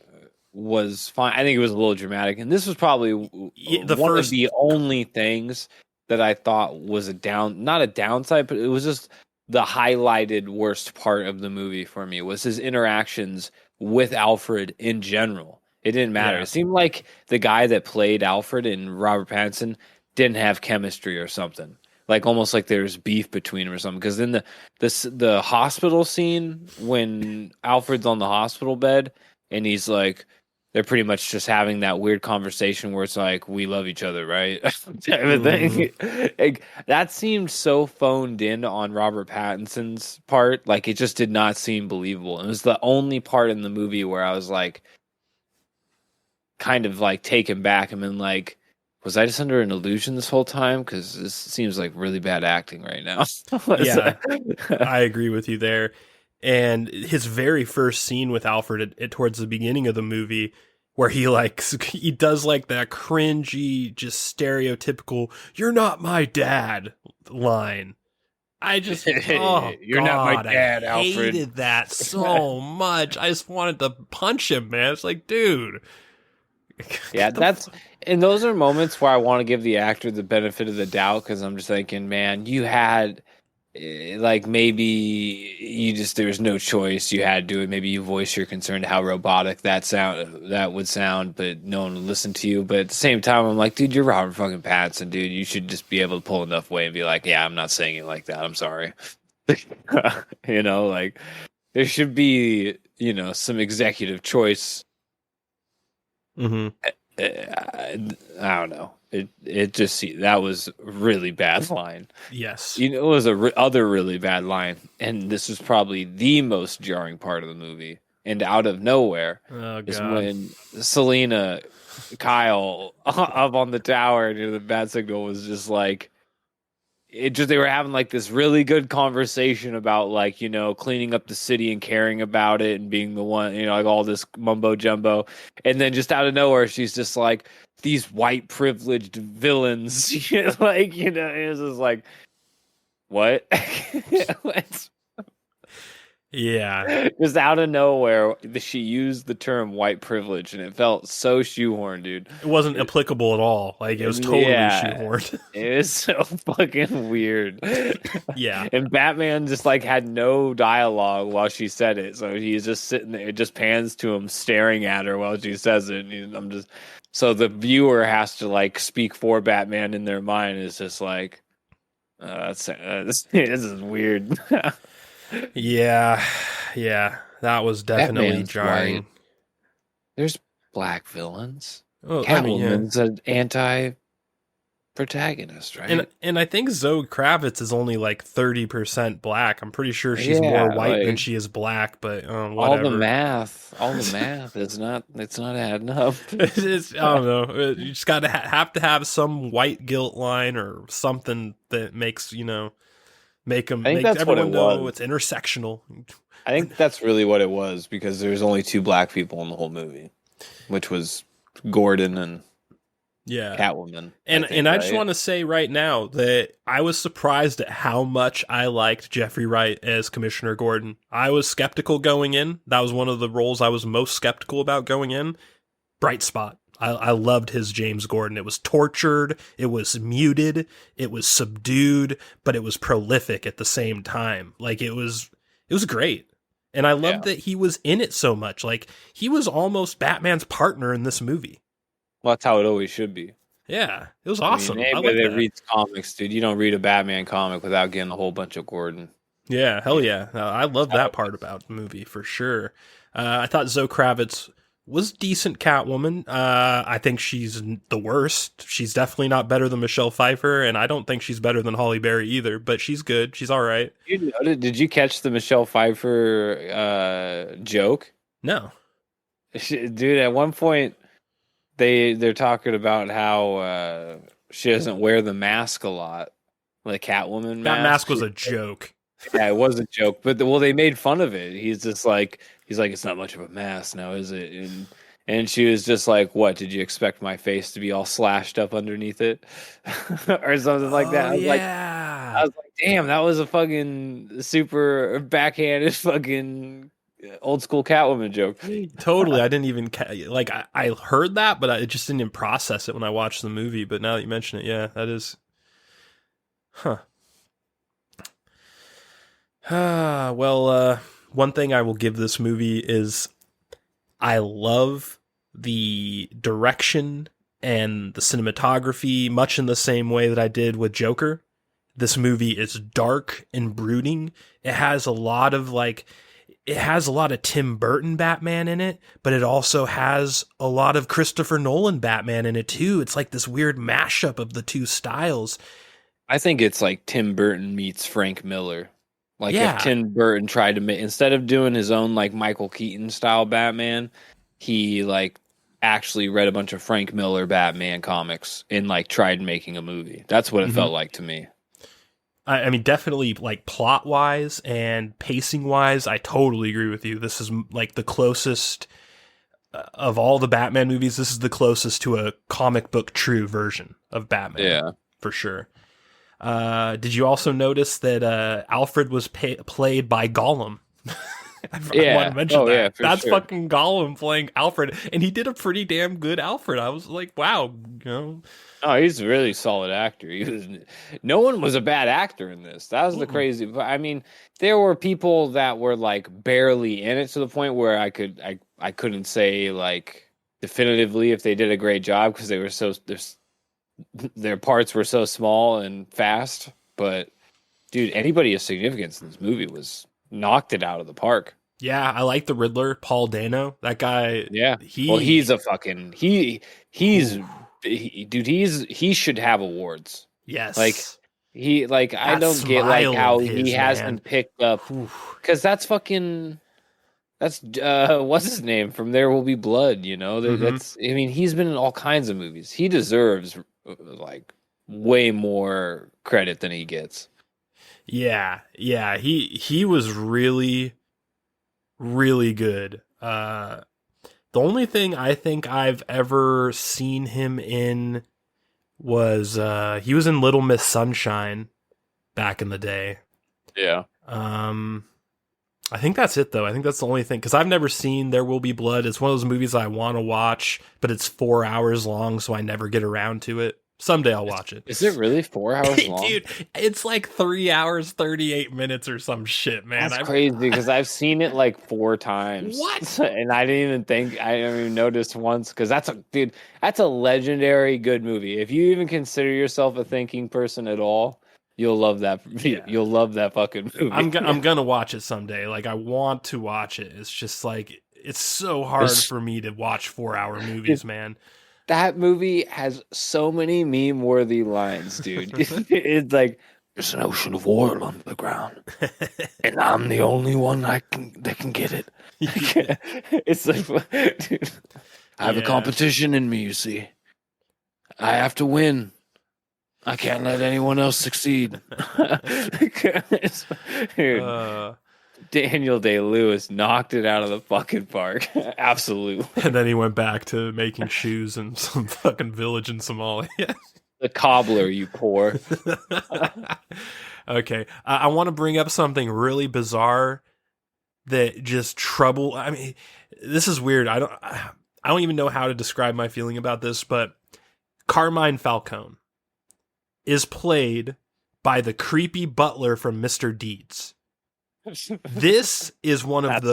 was fine. I think it was a little dramatic, and this was probably one of the only things that I thought was not a downside, but it was just the highlighted worst part of the movie for me was his interactions with Alfred in general. It didn't matter. Yeah. It seemed like the guy that played Alfred and Robert Pattinson didn't have chemistry or something. Like almost like there's beef between them or something. Because then the hospital scene when Alfred's on the hospital bed and he's like, they're pretty much just having that weird conversation where it's like, we love each other, right? Type of thing. Like, that seemed so phoned in on Robert Pattinson's part. Like, it just did not seem believable. It was the only part in the movie where I was like, kind of like taken back and been like, was I just under an illusion this whole time? Because this seems like really bad acting right now. Yeah, I agree with you there. And his very first scene with Alfred towards the beginning of the movie, where he does like that cringy, just stereotypical "you're not my dad" line. I just you're not my dad, I Alfred. hated that so much. I just wanted to punch him, man. It's like, dude. Yeah, those are moments where I want to give the actor the benefit of the doubt, because I'm just thinking, man, you had like maybe there was no choice. You had to do it. Maybe you voice your concern to how robotic that would sound, but no one would listen to you. But at the same time, I'm like, dude, you're Robert fucking Pattinson, dude. You should just be able to pull enough weight and be like, yeah, I'm not saying it like that. I'm sorry. Like there should be, some executive choice. I don't know. That was a really bad line. Yes. It was other really bad line, and this was probably the most jarring part of the movie. And out of nowhere is when Selena Kyle up on the tower near the bat signal was just like, they were having like this really good conversation about like, cleaning up the city and caring about it and being the one, like all this mumbo jumbo. And then just out of nowhere, she's just like, these white privileged villains, it was just like, what? Yeah. Just out of nowhere, she used the term white privilege, and it felt so shoehorned, dude. It wasn't applicable at all. Like, it was totally shoehorned. It was so fucking weird. Yeah. And Batman just, had no dialogue while she said it. So he's just sitting there. It just pans to him staring at her while she says it. And so the viewer has to, speak for Batman in their mind. It's just like, this is weird. Yeah, that was definitely Batman's jarring. White. There's black villains. Oh, Catwoman's an anti-protagonist, right? And I think Zoe Kravitz is only 30% black. I'm pretty sure she's more white than she is black, but whatever. All the math is not. It's not adding up. I don't know. You just got to have to have some white guilt line or something that makes make everyone know it's intersectional. I think that's really what it was, because there's only two black people in the whole movie, which was Gordon and Yeah. Catwoman. And I just want to say right now that I was surprised at how much I liked Jeffrey Wright as Commissioner Gordon. I was skeptical going in. That was one of the roles I was most skeptical about going in. Bright spot. I loved his James Gordon. It was tortured, it was muted, it was subdued, but it was prolific at the same time. Like it was great. And I loved that he was in it so much. Like he was almost Batman's partner in this movie. Well, that's how it always should be. Yeah, it was awesome. Anybody that reads comics, dude, you don't read a Batman comic without getting a whole bunch of Gordon. Yeah, hell yeah. I love that part about the movie for sure. I thought Zoe Kravitz was decent Catwoman. I think she's the worst. She's definitely not better than Michelle Pfeiffer, and I don't think she's better than Halle Berry either, but she's good. She's all right. Did you catch the Michelle Pfeiffer joke? No. Dude, at one point, they're talking about how she doesn't wear the mask a lot, the Catwoman mask. That mask was a joke. Yeah, it was a joke, but they made fun of it. He's like, it's not much of a mask now, is it? And she was just like, what? Did you expect my face to be all slashed up underneath it, or something like that? I was like, damn, that was a fucking super backhanded fucking old school Catwoman joke. Totally. I didn't even I heard that, but I just didn't even process it when I watched the movie. But now that you mention it, yeah, that is, well, one thing I will give this movie is I love the direction and the cinematography, much in the same way that I did with Joker. This movie is dark and brooding. It has a lot of Tim Burton Batman in it, but it also has a lot of Christopher Nolan Batman in it too. It's like this weird mashup of the two styles. I think it's like Tim Burton meets Frank Miller. Like Yeah. if Tim Burton tried to make, instead of doing his own like Michael Keaton style Batman, he like actually read a bunch of Frank Miller Batman comics and like tried making a movie. That's what it felt like to me. I mean, definitely like plot wise and pacing wise, I totally agree with you. This is like the closest of all the Batman movies. This is the closest to a comic book true version of Batman. Yeah, for sure. Did you also notice that Alfred was played by Gollum? I want to mention that. Yeah, that's sure. fucking Gollum playing Alfred, and he did a pretty damn good Alfred. I was like, wow, Oh, he's a really solid actor. No one was a bad actor in this. That was the crazy. But I mean, there were people that were like barely in it to the point where I couldn't say like definitively if they did a great job because they were their parts were so small and fast. But dude, anybody of significance in this movie knocked it out of the park. Yeah, I like the Riddler, Paul Dano. That guy. Yeah, he's a fucking he should have awards. Yes, like I don't get like how he hasn't picked up because that's what's his name from There Will Be Blood. You know, that's I mean he's been in all kinds of movies. He deserves like way more credit than he gets. Yeah, he was really, really good. The only thing I think I've ever seen him in was he was in Little Miss Sunshine back in the day. Yeah. I think that's it though. I think that's the only thing because I've never seen There Will Be Blood. It's one of those movies I want to watch, but it's 4 hours long, so I never get around to it. Someday I'll watch it. Is it really 4 hours long? Dude, it's like 3 hours, 38 minutes or some shit, man. That's crazy because I've seen it like 4 times. What? And I didn't even notice once because that's a legendary good movie. If you even consider yourself a thinking person at all, you'll love that. Yeah. You'll love that fucking movie. I'm gonna watch it someday. Like I want to watch it. It's just like it's so hard for me to watch 4-hour movies, man. That movie has so many meme-worthy lines, dude. It's like there's an ocean of oil under the ground, and I'm the only one that can get it. It's like, dude, I have a competition in me. You see, I have to win. I can't let anyone else succeed. Dude. Daniel Day-Lewis knocked it out of the fucking park. Absolutely. And then he went back to making shoes in some fucking village in Somalia. The cobbler, you poor. Okay, I want to bring up something really bizarre that just trouble. I mean, this is weird. I don't even know how to describe my feeling about this, but Carmine Falcone is played by the creepy butler from Mr. Deeds. This is one of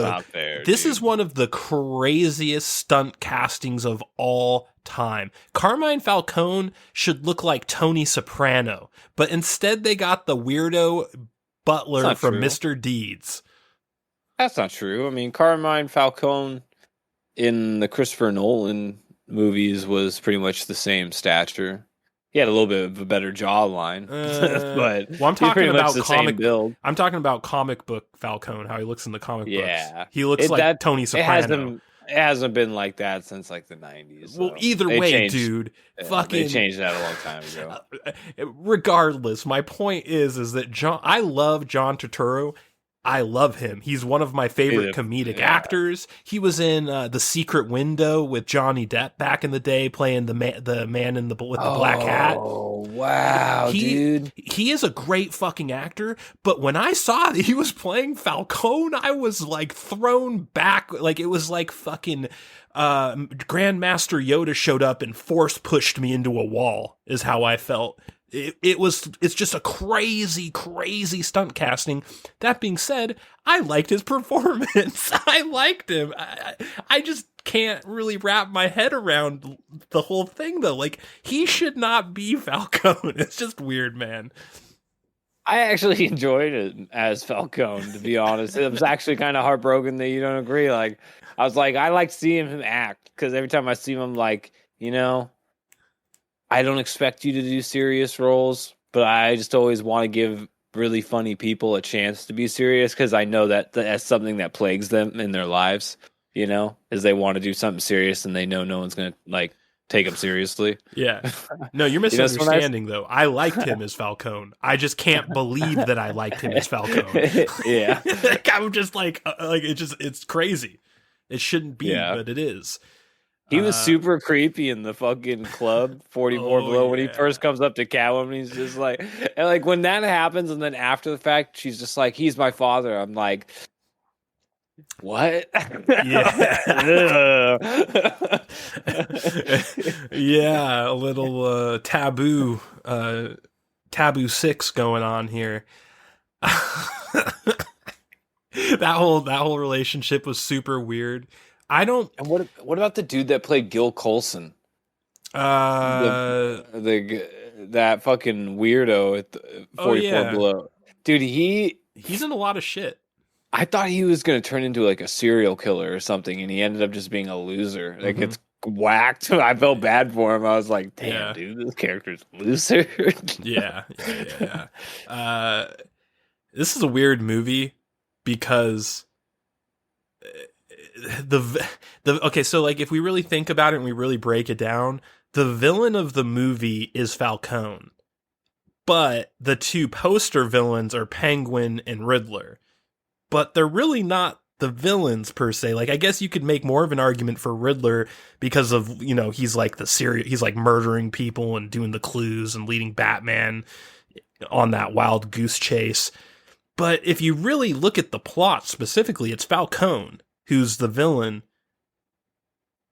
is one of the craziest stunt castings of all time. Carmine Falcone should look like Tony Soprano, but instead they got the weirdo butler from Mr. Deeds. That's not true. I mean, Carmine Falcone in the Christopher Nolan movies was pretty much the same stature. He had a little bit of a better jawline, but I'm talking about comic build. I'm talking about comic book Falcone, how he looks in the comic books. He looks Tony Soprano. It hasn't been like that since like the 90s. So. Well, either way, dude, they changed that a long time ago. Regardless, my point is that I love John Turturro. I love him. He's one of my favorite comedic actors. He was in The Secret Window with Johnny Depp back in the day, playing the man with the black hat. Oh, wow, dude. He is a great fucking actor, but when I saw that he was playing Falcone, I was like thrown back. Like it was like fucking Grandmaster Yoda showed up and force pushed me into a wall is how I felt. It's just a crazy, crazy stunt casting. That being said, I liked his performance. I liked him. I just can't really wrap my head around the whole thing though. Like, he should not be Falcone. It's just weird, man. I actually enjoyed it as Falcone, to be honest. It was actually kind of heartbroken that you don't agree. Like, I was like, I like seeing him act because every time I see him, I'm like, I don't expect you to do serious roles, but I just always want to give really funny people a chance to be serious because I know that that's something that plagues them in their lives, is they want to do something serious and they know no one's going to like take them seriously. Yeah. No, you're misunderstanding though. I liked him as Falcone. I just can't believe that I liked him as Falcone. Yeah. I'm just it's crazy. It shouldn't be, but it is. He was super creepy in the fucking club, 44 Below, when he first comes up to Catwoman. He's just like, and like when that happens, and then after the fact, she's just like, he's my father. I'm like, what? Yeah. Yeah, a little taboo 6 going on here. That whole relationship was super weird. And what about the dude that played Gil Colson? That fucking weirdo at 44 Below. Dude, he's in a lot of shit. I thought he was going to turn into like a serial killer or something, and he ended up just being a loser. Like, it's whacked. I felt bad for him. I was like, damn, dude, this character's a loser. Yeah. This is a weird movie because so like if we really think about it and we really break it down, the villain of the movie is Falcone, but the two poster villains are Penguin and Riddler, but they're really not the villains per se. Like, I guess you could make more of an argument for Riddler because of, he's like he's like murdering people and doing the clues and leading Batman on that wild goose chase. But if you really look at the plot specifically, it's Falcone who's the villain,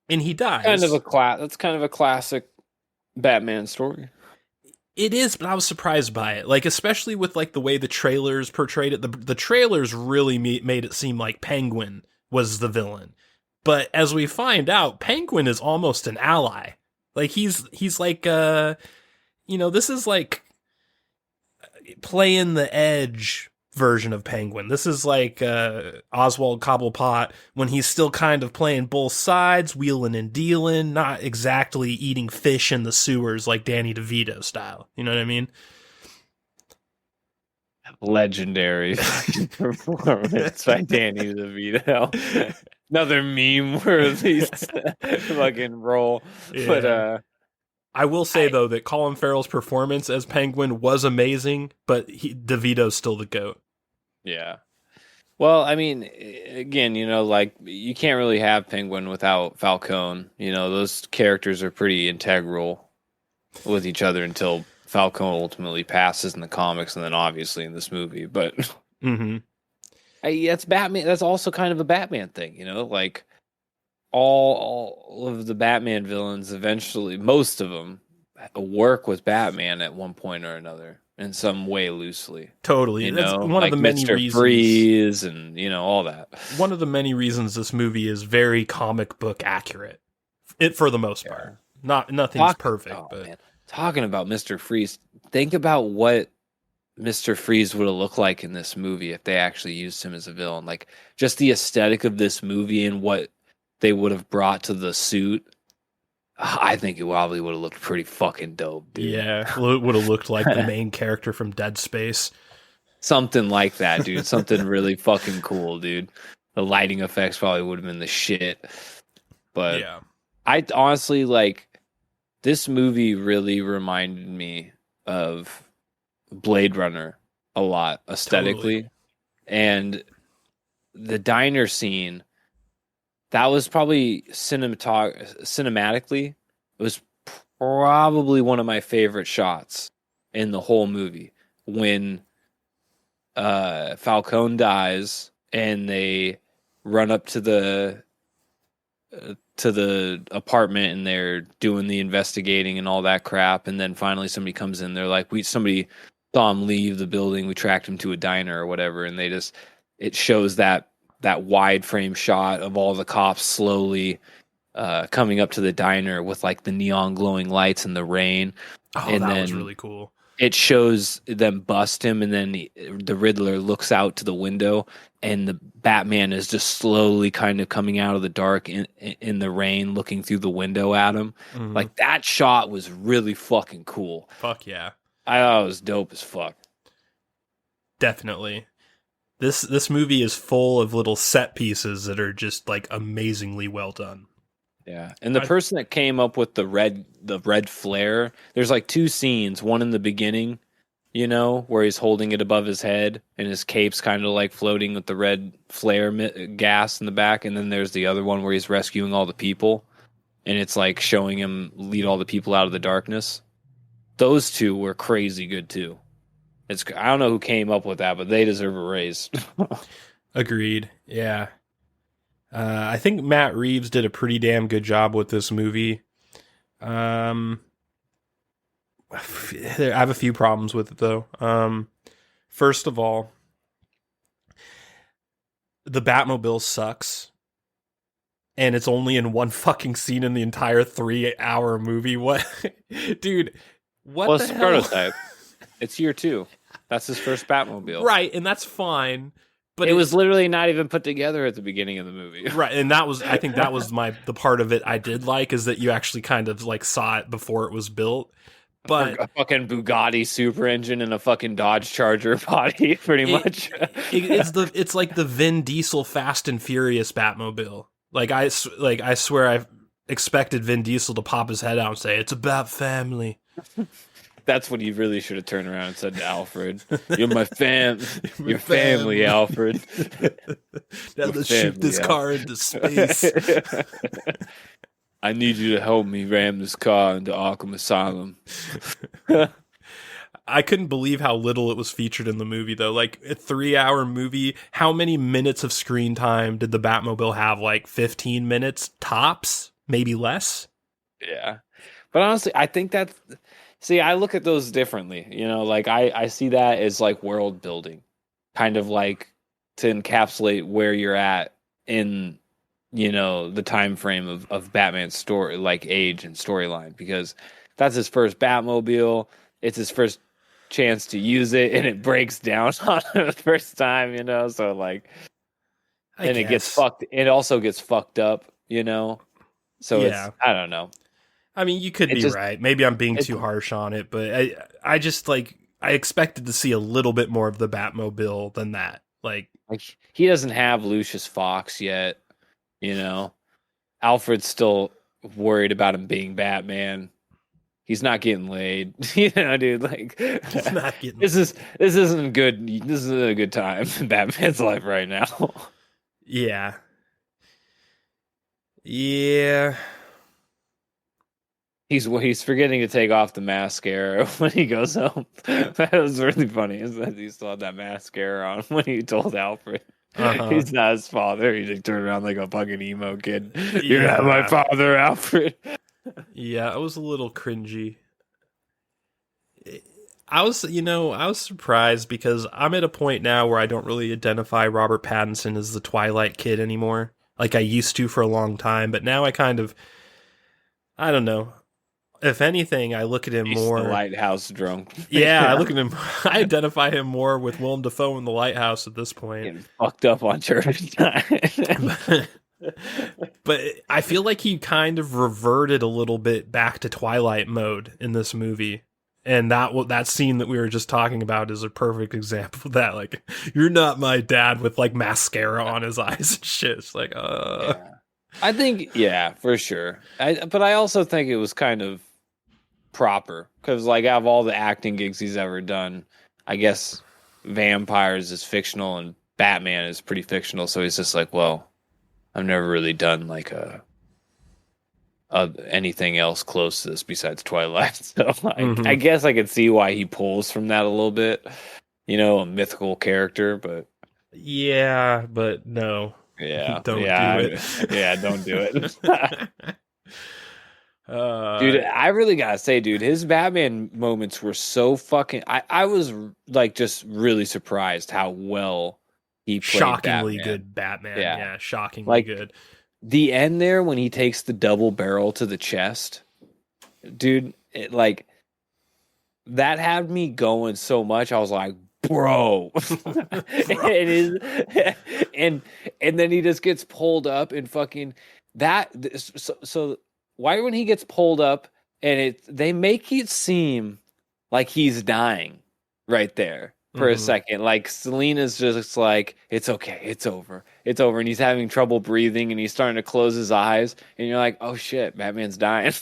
and he dies. That's kind of a classic Batman story. It is, but I was surprised by it. Like, especially with like the way the trailers portrayed it. The trailers really made it seem like Penguin was the villain. But as we find out, Penguin is almost an ally. Like, he's like, this is like playing the edge version of Penguin. This is like Oswald Cobblepot when he's still kind of playing both sides, wheeling and dealing, not exactly eating fish in the sewers like Danny DeVito style. You know what I mean? Legendary performance by Danny DeVito. Another meme where these fucking roll. Yeah. But I will say, though, that Colin Farrell's performance as Penguin was amazing, but DeVito's still the GOAT. Yeah. Well, I mean, again, like you can't really have Penguin without Falcone. Those characters are pretty integral with each other until Falcone ultimately passes in the comics, and then obviously in this movie. But Mm-hmm. that's Batman. That's also kind of a Batman thing, like all of the Batman villains eventually, most of them work with Batman at one point or another in some way loosely. Totally. That's one like of the many Mr. reasons. Freeze and all that. One of the many reasons this movie is very comic book accurate. It for the most part. Nothing's perfect, but man. Talking about Mr. Freeze, think about what Mr. Freeze would have looked like in this movie if they actually used him as a villain. Like just the aesthetic of this movie and what they would have brought to the suit. I think it probably would have looked pretty fucking dope, dude. Yeah, it would have looked like the main character from Dead Space. Something like that, dude. Something really fucking cool, dude. The lighting effects probably would have been the shit. But yeah. I honestly, like, this movie really reminded me of Blade Runner a lot aesthetically. Totally. And the diner scene, that was probably cinematically, it was probably one of my favorite shots in the whole movie. When Falcone dies and they run up to the apartment and they're doing the investigating and all that crap, and then finally somebody comes in, they're like, somebody saw him leave the building, we tracked him to a diner or whatever, and it shows that wide frame shot of all the cops slowly coming up to the diner with like the neon glowing lights and the rain. Oh, and that then was really cool. It shows them bust him, and then the Riddler looks out to the window, and the Batman is just slowly kind of coming out of the dark in the rain, looking through the window at him. Mm-hmm. Like, that shot was really fucking cool. Fuck yeah. I thought it was dope as fuck. Definitely. This movie is full of little set pieces that are just like amazingly well done. Yeah, and the person that came up with the red flare, there's like two scenes. One in the beginning, where he's holding it above his head, and his cape's kind of like floating with the red flare gas in the back. And then there's the other one where he's rescuing all the people, and it's like showing him lead all the people out of the darkness. Those two were crazy good too. I don't know who came up with that, but they deserve a raise. Agreed. Yeah. I think Matt Reeves did a pretty damn good job with this movie. I have a few problems with it, though. First of all, the Batmobile sucks. And it's only in one fucking scene in the entire 3-hour movie. What? Dude, what well, the it's hell? prototype. It's year 2. That's his first Batmobile. Right, and that's fine. But it was literally not even put together at the beginning of the movie. Right, and I think that was the part of it I did like, is that you actually kind of like saw it before it was built. But a fucking Bugatti super engine and a fucking Dodge Charger body, pretty much. It's like the Vin Diesel Fast and Furious Batmobile. I swear I expected Vin Diesel to pop his head out and say, "It's about family." That's what he really should have turned around and said to Alfred. You're my your family, Alfred. Now let's shoot this car into space. I need you to help me ram this car into Arkham Asylum. I couldn't believe how little it was featured in the movie, though. Like, a 3-hour movie, how many minutes of screen time did the Batmobile have? Like, 15 minutes tops? Maybe less? Yeah. But honestly, I think that's... See, I look at those differently. I see that as like world building, kind of like to encapsulate where you're at in, the time frame of Batman's story, like age and storyline, because that's his first Batmobile. It's his first chance to use it, and it breaks down on the first time, so like, and it gets fucked. It also gets fucked up, so yeah. It's, I don't know. I mean, you could be right. Maybe I'm being too harsh on it, but I just like, I expected to see a little bit more of the Batmobile than that. Like he doesn't have Lucius Fox yet, Alfred's still worried about him being Batman. He's not getting laid. Dude, like He's not getting this isn't good. This isn't a good time in Batman's life right now. Yeah. Yeah. He's forgetting to take off the mascara when he goes home. That was really funny. Is that he still had that mascara on when he told Alfred he's not his father. He just turned around like a fucking emo kid. You're not my father, Alfred. Yeah, it was a little cringy. I was surprised because I'm at a point now where I don't really identify Robert Pattinson as the Twilight kid anymore. Like I used to for a long time, but now I don't know. If anything, I look at him He's more the lighthouse drunk. Yeah, I look at him. I identify him more with Willem Dafoe in The Lighthouse at this point. Getting fucked up on church time. But I feel like he kind of reverted a little bit back to Twilight mode in this movie. And that scene that we were just talking about is a perfect example of that. Like, you're not my dad with like mascara on his eyes and shit. It's like, Yeah. I think, yeah, for sure. But I also think it was kind of proper because, like, out of all the acting gigs he's ever done, I guess vampires is fictional and Batman is pretty fictional. So he's just like, well, I've never really done like anything else close to this besides Twilight. So I guess I could see why he pulls from that a little bit, a mythical character, but yeah, but no. Yeah. Don't do it. Yeah, don't do it. Dude, I really gotta say, dude, his Batman moments were so fucking. I was like just really surprised how well he played shockingly Batman. Good Batman. Yeah. Yeah, shockingly Like, good. The end there when he takes the double barrel to the chest, dude, that had me going so much. I was like, bro. and then he just gets pulled up and fucking that. So why when he gets pulled up and they make it seem like he's dying right there for a second. Like Selena's just like, it's okay, it's over, and he's having trouble breathing and he's starting to close his eyes and you're like, oh shit, Batman's dying.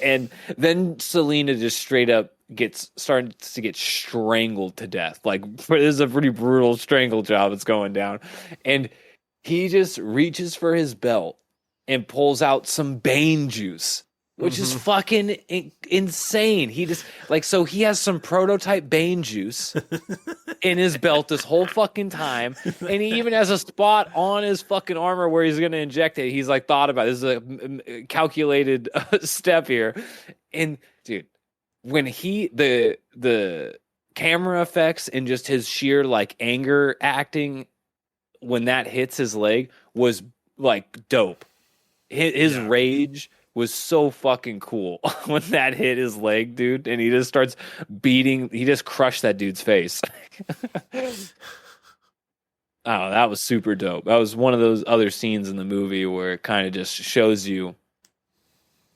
And then Selena just straight up starting to get strangled to death. Like, this is a pretty brutal strangle job that's going down, and he just reaches for his belt and pulls out some Bane juice, which is fucking insane. He just so he has some prototype Bane juice in his belt this whole fucking time, and he even has a spot on his fucking armor where he's gonna inject it. He's like thought about it. This is a calculated step here, and dude, when the camera effects and just his sheer like anger acting when that hits his leg was like dope. His rage was so fucking cool when that hit his leg, dude, and he just starts beating. He just crushed that dude's face. Oh, that was super dope. That was one of those other scenes in the movie where it kind of just shows you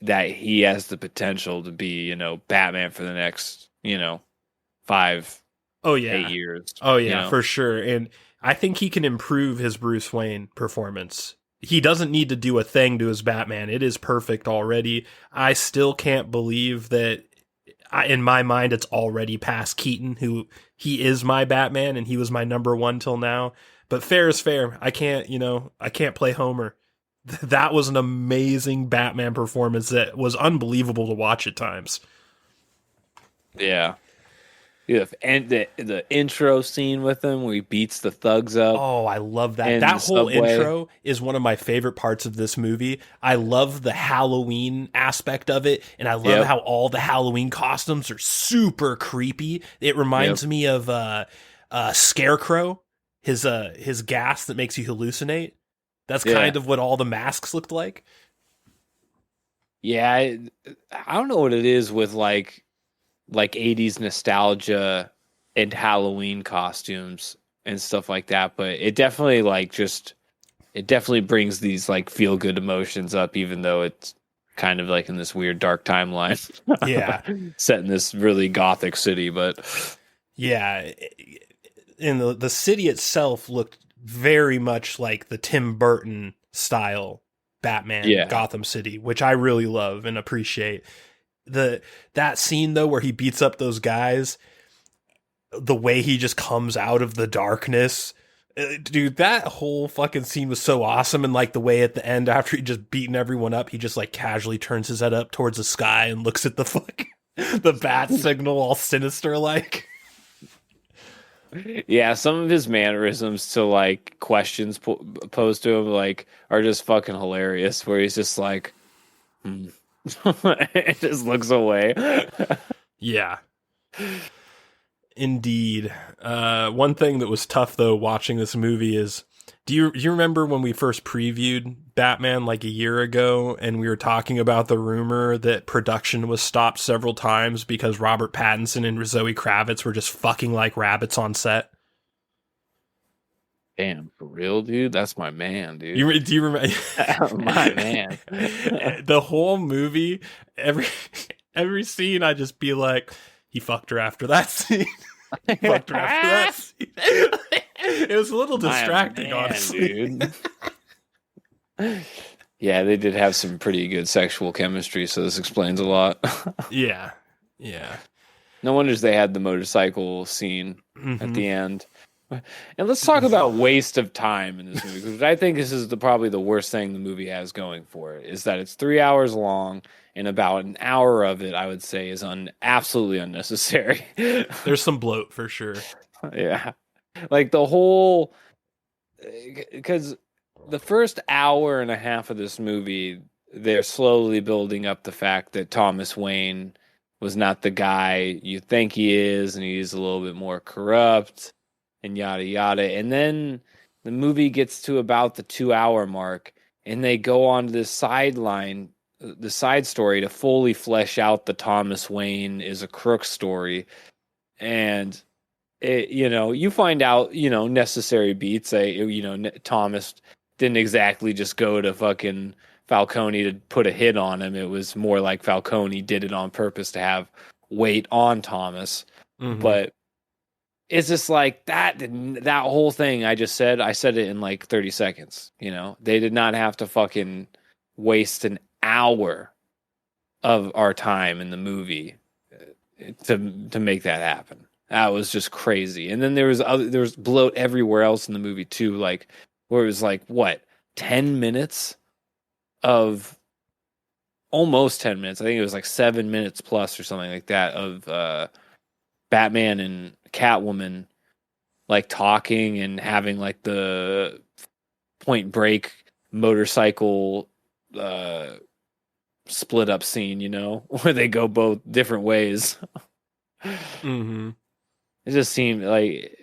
that he has the potential to be, Batman for the next, 5, 8 years. Oh yeah, for sure. And I think he can improve his Bruce Wayne performance. He doesn't need to do a thing to his Batman. It is perfect already. I still can't believe that in my mind, it's already past Keaton, who he is my Batman and he was my number one till now. But fair is fair. I can't play Homer. That was an amazing Batman performance that was unbelievable to watch at times. Yeah. Yeah, and the intro scene with him where he beats the thugs up. Oh, I love that. That whole intro is one of my favorite parts of this movie. I love the Halloween aspect of it, and I love how all the Halloween costumes are super creepy. It reminds me of Scarecrow, his gas that makes you hallucinate. That's kind of what all the masks looked like. Yeah, I don't know what it is with like 80s nostalgia and Halloween costumes and stuff like that, but it definitely brings these like feel good emotions up, even though it's kind of like in this weird dark timeline. Yeah. Set in this really gothic city, but yeah, and the city itself looked very much like the Tim Burton style Batman Gotham City, which I really love and appreciate. that scene though where he beats up those guys, the way he just comes out of the darkness, dude, that whole fucking scene was so awesome. And like the way at the end after he just beaten everyone up, he just like casually turns his head up towards the sky and looks at the the bat signal all sinister like. Yeah, some of his mannerisms to like questions posed to him like are just fucking hilarious. Where he's just like, it just looks away. Yeah, indeed. One thing that was tough though watching this movie is, do you remember when we first previewed Batman like a year ago, and we were talking about the rumor that production was stopped several times because Robert Pattinson and Zoe Kravitz were just fucking like rabbits on set? Damn, for real, dude? That's my man, dude. Do you remember? My man. The whole movie, every scene, I'd just be like, he fucked her after that scene. He fucked her after that scene. It was a little distracting, honestly. Dude. Yeah, they did have some pretty good sexual chemistry, so this explains a lot. Yeah. No wonders they had the motorcycle scene at the end. And let's talk about waste of time in this movie, because I think this is probably the worst thing the movie has going for it, is that it's 3 hours long, and about an hour of it, I would say, is absolutely unnecessary. There's some bloat for sure. Yeah. Like the whole, because the first hour and a half of this movie, they're slowly building up the fact that Thomas Wayne was not the guy you think he is, and he's a little bit more corrupt, and yada yada. And then the movie gets to about the 2 hour mark, and they go on to this sideline, the side story to fully flesh out the Thomas Wayne is a crook story. And you find out, necessary beats. Thomas didn't exactly just go to fucking Falcone to put a hit on him. It was more like Falcone did it on purpose to have weight on Thomas. Mm-hmm. But it's just like that whole thing I said it in like 30 seconds. They did not have to fucking waste an hour of our time in the movie to make that happen. That was just crazy. And then there was bloat everywhere else in the movie too, like where it was like 10 minutes of almost 10 minutes. I think it was like 7 minutes plus or something like that of Batman and Catwoman like talking and having like the Point Break motorcycle split up scene, where they go both different ways. Mm-hmm. It just seemed like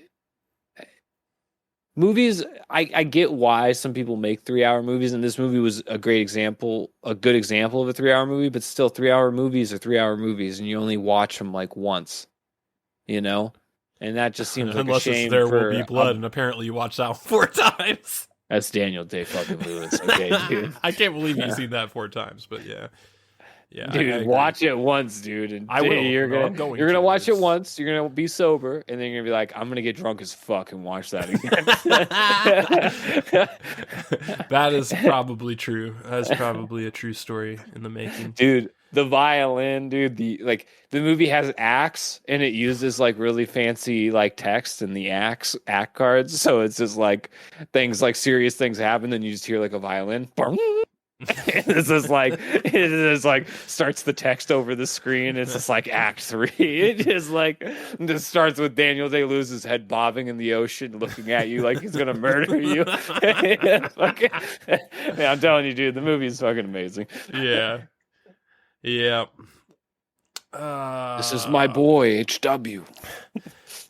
movies. I get why some people make 3 hour movies, and this movie was a good example of a 3 hour movie. But still, 3 hour movies are 3 hour movies, and you only watch them like once, and that just seems like unless a shame. It's There Will Be Blood, and apparently you watched that 4 times. That's Daniel Day fucking Lewis. Okay, dude. I can't believe you've seen that 4 times, but yeah. Yeah, dude, watch it once, dude. And I will. You're gonna watch it once. You're gonna be sober, and then you're gonna be like, "I'm gonna get drunk as fuck and watch that again." That is probably true. That is probably a true story in the making, dude. The violin, dude. The movie has acts, and it uses like really fancy like text in the act cards. So it's just like things like serious things happen, then you just hear like a violin. It just like starts the text over the screen. It's just like Act 3. It just starts with Daniel Day-Lewis's head bobbing in the ocean, looking at you like he's gonna murder you. Man, I'm telling you, dude, the movie is fucking amazing. Yeah. This is my boy HW.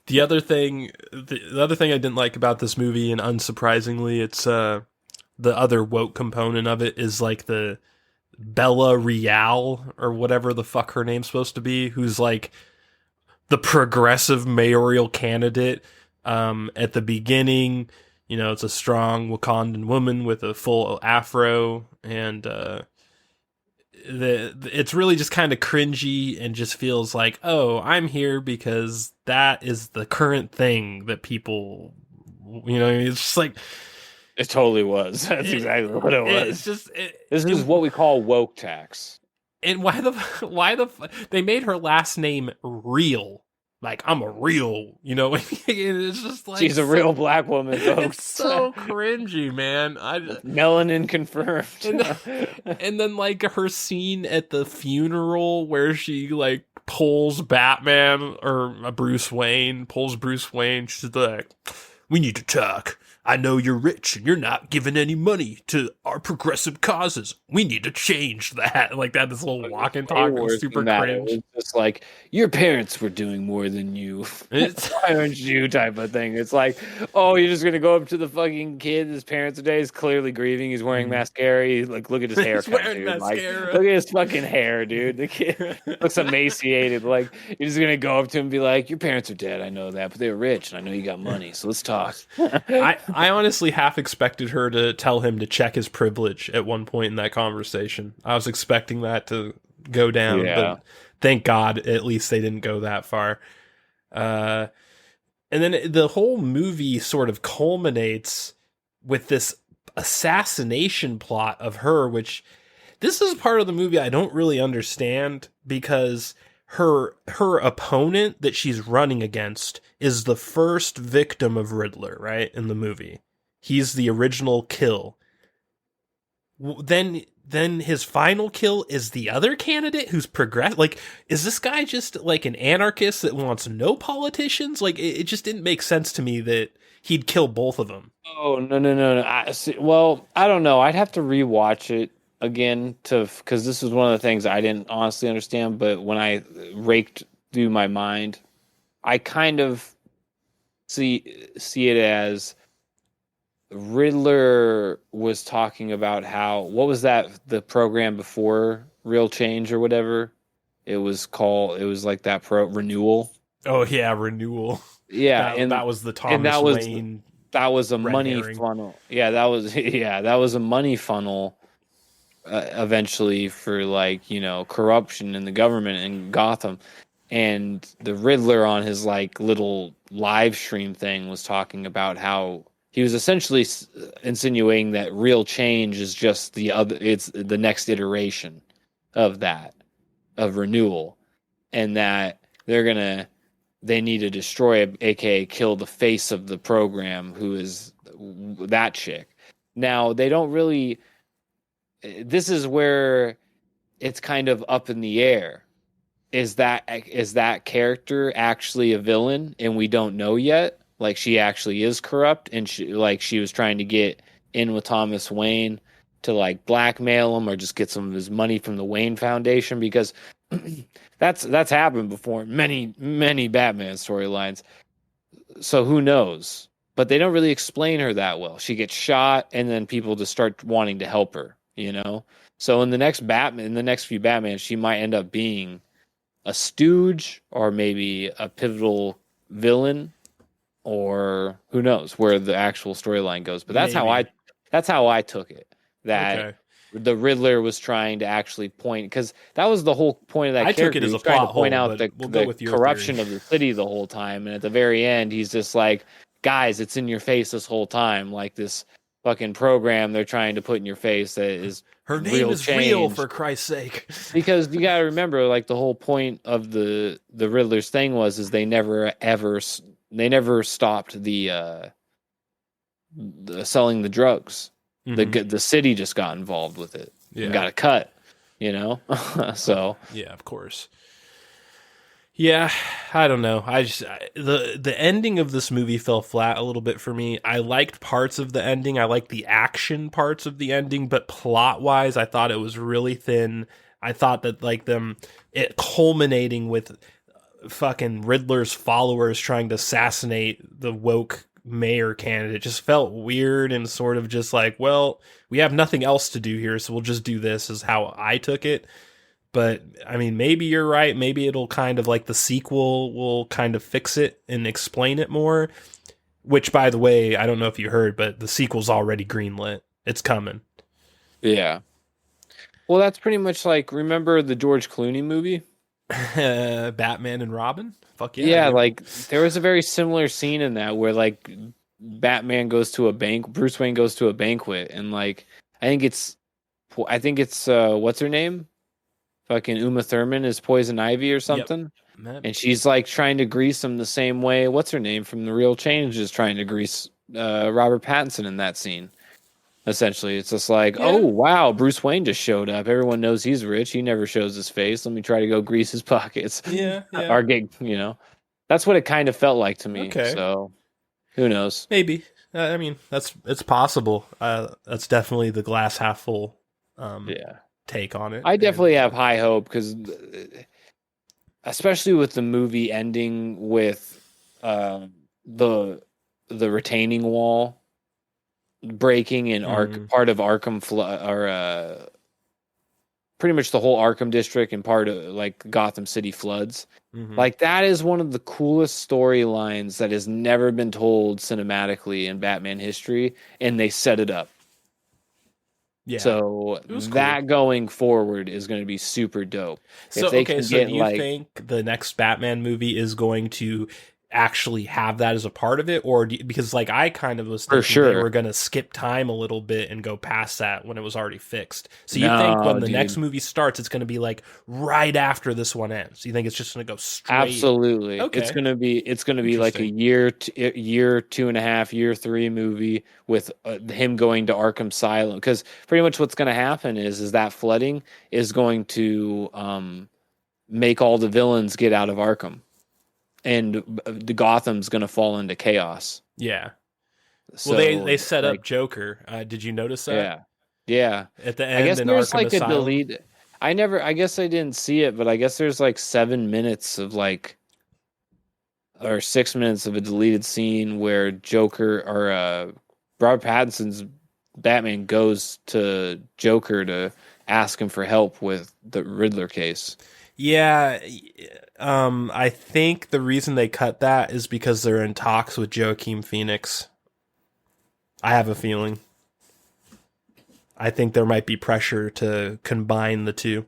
The other thing I didn't like about this movie, and unsurprisingly, it's the other woke component of it is like the Bella Real or whatever the fuck her name's supposed to be, who's like the progressive mayoral candidate. At the beginning, it's a strong Wakandan woman with a full afro, and it's really just kind of cringy and just feels like, oh, I'm here because that is the current thing that people, it's just like. It totally was. That's exactly what it was. It's just this is what we call woke tax. And they made her last name real. Like, I'm a real, it's just like She's a real black woman, folks. It's so cringy, man. Melanin confirmed. And then like her scene at the funeral where she like pulls Batman or Bruce Wayne. She's like, "We need to talk. I know you're rich and you're not giving any money to our progressive causes. We need to change that." Like that, this little walk and talk was super cringe. It's just like, your parents were doing more than you. Why aren't you type of thing. It's like, oh, you're just gonna go up to the fucking kid. His parents today is clearly grieving. He's wearing mascara. He's like, look at his hair. Look at his fucking hair, dude. The kid looks emaciated. Like, you're just gonna go up to him and be like, your parents are dead. I know that, but they were rich, and I know you got money. So let's talk. I honestly half expected her to tell him to check his privilege at one point in that conversation. I was expecting that to go down, but thank God at least they didn't go that far. And then the whole movie sort of culminates with this assassination plot of her, which this is part of the movie I don't really understand, because her opponent that she's running against is the first victim of Riddler, right, in the movie. He's the original kill. Then his final kill is the other candidate who's progressed. Like, is this guy just like an anarchist that wants no politicians? Like, it just didn't make sense to me that he'd kill both of them. Oh, no. I don't know. I'd have to rewatch it again because this was one of the things I didn't honestly understand. But when I raked through my mind, I kind of see it as Riddler was talking about what was the program before Real Change or whatever it was called. It was like that Renewal. Oh yeah, Renewal. Yeah, that was the Thomas Wayne. That was a money herring. funnel. Yeah, that was a money funnel. Eventually, for corruption in the government in Gotham, and the Riddler on his little live stream thing was talking about how he was essentially insinuating that Real Change is just it's the next iteration of Renewal, and that they need to destroy it, aka kill the face of the program, who is that chick. Now, they don't really. This is where it's kind of up in the air. Is that character actually a villain, and we don't know yet? Like, she actually is corrupt, and she was trying to get in with Thomas Wayne to blackmail him or just get some of his money from the Wayne Foundation, because that's happened before in many Batman storylines. So who knows? But they don't really explain her that well. She gets shot, and then people just start wanting to help her. So in the next few Batman, she might end up being a stooge or maybe a pivotal villain. Or who knows where the actual storyline goes, but that's how I took it. That the Riddler was trying to actually point, because that was the whole point of that character. Took it as a trying plot to point hole, out the corruption corruption of the city the whole time, and at the very end, he's just like, "Guys, it's in your face this whole time." Like this fucking program they're trying to put in your face that is her name is real, for Christ's sake. Because you got to remember, the whole point of the Riddler's thing is they never stopped the selling the drugs. Mm-hmm. The city just got involved with it and got a cut, So yeah, of course. Yeah, I don't know. The ending of this movie fell flat a little bit for me. I liked parts of the ending. I liked the action parts of the ending, but plot-wise, I thought it was really thin. I thought that it culminating with fucking Riddler's followers trying to assassinate the woke mayor candidate just felt weird and sort of just well, we have nothing else to do here, so we'll just do this, is how I took it. But I mean, maybe you're right. Maybe it'll kind of the sequel will kind of fix it and explain it more, which, by the way, I don't know if you heard, but the sequel's already greenlit. It's coming. Yeah. Well, that's pretty much remember the George Clooney movie? Batman and Robin? Fuck yeah. Yeah, there was a very similar scene in that where Batman goes to a Bruce Wayne goes to a banquet, and I think it's what's her name? fucking Uma Thurman is Poison Ivy or Yep. something. And she's like trying to grease him the same way. What's her name from The Real Change is trying to grease Robert Pattinson in that scene. Essentially, it's just like, oh, wow, Bruce Wayne just showed up. Everyone knows he's rich. He never shows his face. Let me try to go grease his pockets. Yeah. Or get, that's what it kind of felt like to me. Okay. So, who knows? Maybe. I mean, it's possible. That's definitely the glass half full take on it. I definitely have high hope because, especially with the movie ending with the retaining wall breaking and part of Arkham pretty much the whole Arkham district and part of like Gotham City floods. Like that is one of the coolest storylines that has never been told cinematically in Batman history, and they set it up. Yeah. So that going forward is going to be super dope. So do you think the next Batman movie is going to actually have that as a part of it, or because like I kind of was thinking they were going to skip time a little bit and go past that when it was already fixed? So you think when the next movie starts, it's going to be like right after this one ends? You think it's just going to go straight? Absolutely. Okay. It's going to be like a year 2.5, year 3 movie with him going to Arkham Asylum, because pretty much what's going to happen is that flooding is going to make all the villains get out of Arkham. And the Gotham's going to fall into chaos. Yeah. So, well, they set up Joker. Did you notice that? Yeah. At the end, I guess there's Arkham like Asylum. a delete. I guess I didn't see it, but I guess there's like 7 minutes of or 6 minutes of a deleted scene where Joker or Robert Pattinson's Batman goes to Joker to ask him for help with the Riddler case. Yeah, I think the reason they cut that is because they're in talks with Joaquin Phoenix. I have a feeling. I think there might be pressure to combine the two.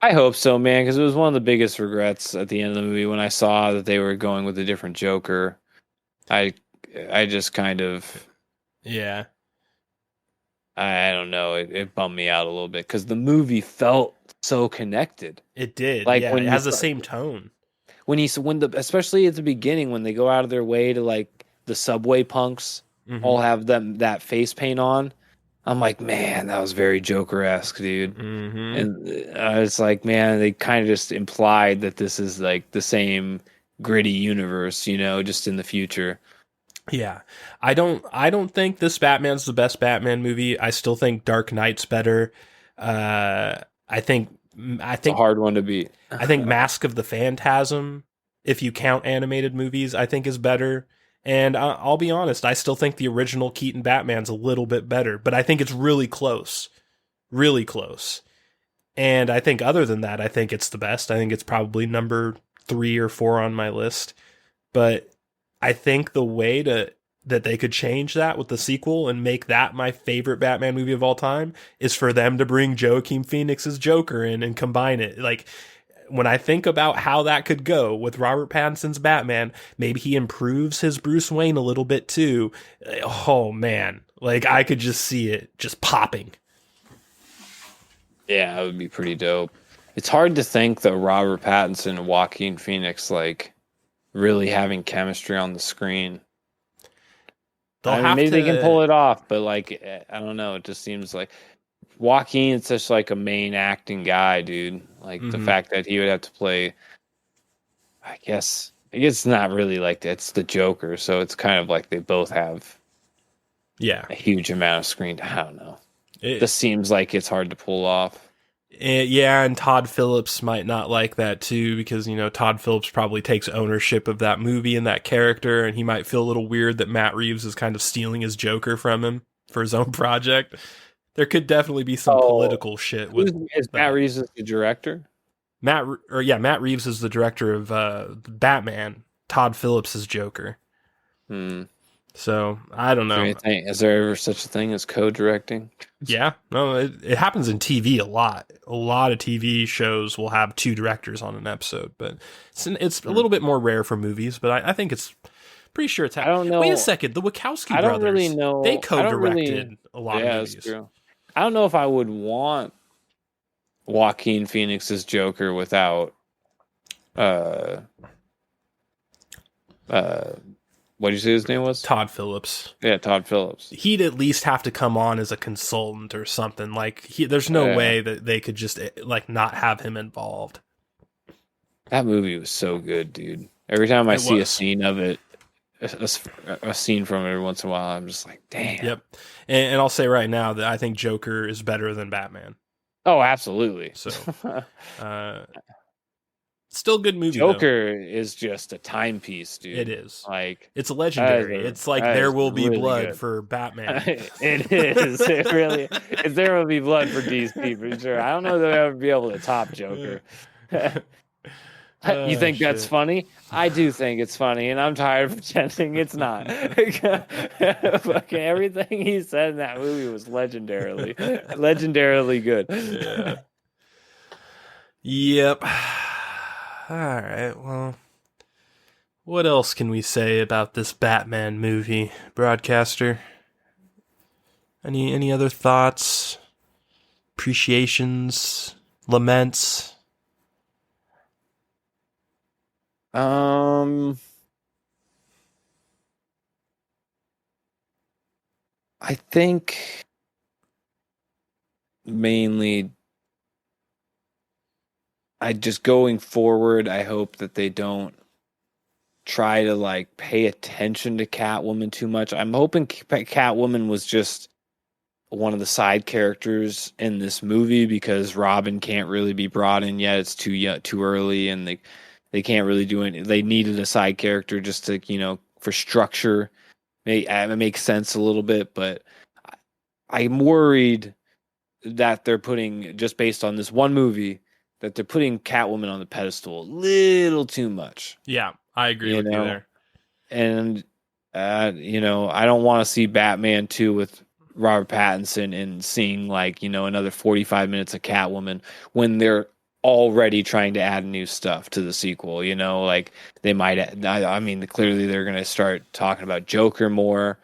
I hope so, man, because it was one of the biggest regrets at the end of the movie when I saw that they were going with a different Joker. I just kind of... Yeah. I don't know. It bummed me out a little bit because the movie felt so connected. It did. Like when it has the same tone. Especially at the beginning when they go out of their way to like the subway punks all have that face paint on. I'm like, man, that was very Joker-esque, dude. And it's like, man, they kind of just implied that this is like the same gritty universe, just in the future. Yeah, I don't think this Batman's the best Batman movie. I still think Dark Knight's better. I think it's a hard one to beat. I think Mask of the Phantasm, if you count animated movies, I think is better. And I'll be honest, I still think the original Keaton Batman's a little bit better, but I think it's really close. Really close. And I think other than that, I think it's the best. I think it's probably number 3 or 4 on my list. But I think the way that they could change that with the sequel and make that my favorite Batman movie of all time is for them to bring Joaquin Phoenix's Joker in and combine it. Like, when I think about how that could go with Robert Pattinson's Batman, maybe he improves his Bruce Wayne a little bit too. Oh man, like I could just see it just popping. Yeah, that would be pretty dope. It's hard to think that Robert Pattinson and Joaquin Phoenix really having chemistry on the screen. Maybe they can pull it off, but I don't know. It just seems like Joaquin's such a main acting guy, dude. The fact that he would have to play, I guess it's not really it's the Joker, so it's kind of like they both have a huge amount of screen. I don't know. It just seems like it's hard to pull off. Yeah, and Todd Phillips might not like that too, because Todd Phillips probably takes ownership of that movie and that character, and he might feel a little weird that Matt Reeves is kind of stealing his Joker from him for his own project. There could definitely be some political shit with Matt Reeves is the director? Matt Reeves is the director of Batman. Todd Phillips is Joker. So, I don't know. Is there ever such a thing as co-directing? Yeah. No, it happens in TV a lot. A lot of TV shows will have 2 directors on an episode, but it's a little bit more rare for movies, but I think it's pretty sure it's happening. I don't know. Wait a second. The Wachowski brothers. I don't really know. They co-directed a lot of movies. That's true. I don't know if I would want Joaquin Phoenix's Joker without what did you say his name was? Todd Phillips. Yeah, Todd Phillips. He'd at least have to come on as a consultant or something. Like, there's no way that they could just like not have him involved. That movie was so good, dude. Every time I see a scene of it, a scene from it every once in a while, I'm just like, damn. Yep. And I'll say right now that I think Joker is better than Batman. Oh, absolutely. So, still a good movie. Joker is just a timepiece, dude. It is. Like, it's legendary. It's like There Will Be Blood for Batman. It is. It really is. There Will Be Blood for DC for sure. I don't know if they'll ever be able to top Joker. You think that's funny? I do think it's funny, and I'm tired of pretending it's not. Fucking everything he said in that movie was legendarily good. Yeah. Yep. All right. Well, what else can we say about this Batman movie, Broadcaster? Any other thoughts, appreciations, laments? I think mainly going forward, I hope that they don't try to like pay attention to Catwoman too much. I'm hoping Catwoman was just one of the side characters in this movie because Robin can't really be brought in yet. It's too early, and they can't really do anything. They needed a side character just to, for structure. It makes sense a little bit, but I'm worried that they're putting, just based on this one movie, that they're putting Catwoman on the pedestal a little too much. Yeah, I agree with you there. And, I don't want to see Batman 2 with Robert Pattinson and seeing another 45 minutes of Catwoman when they're already trying to add new stuff to the sequel. They might, clearly they're going to start talking about Joker more.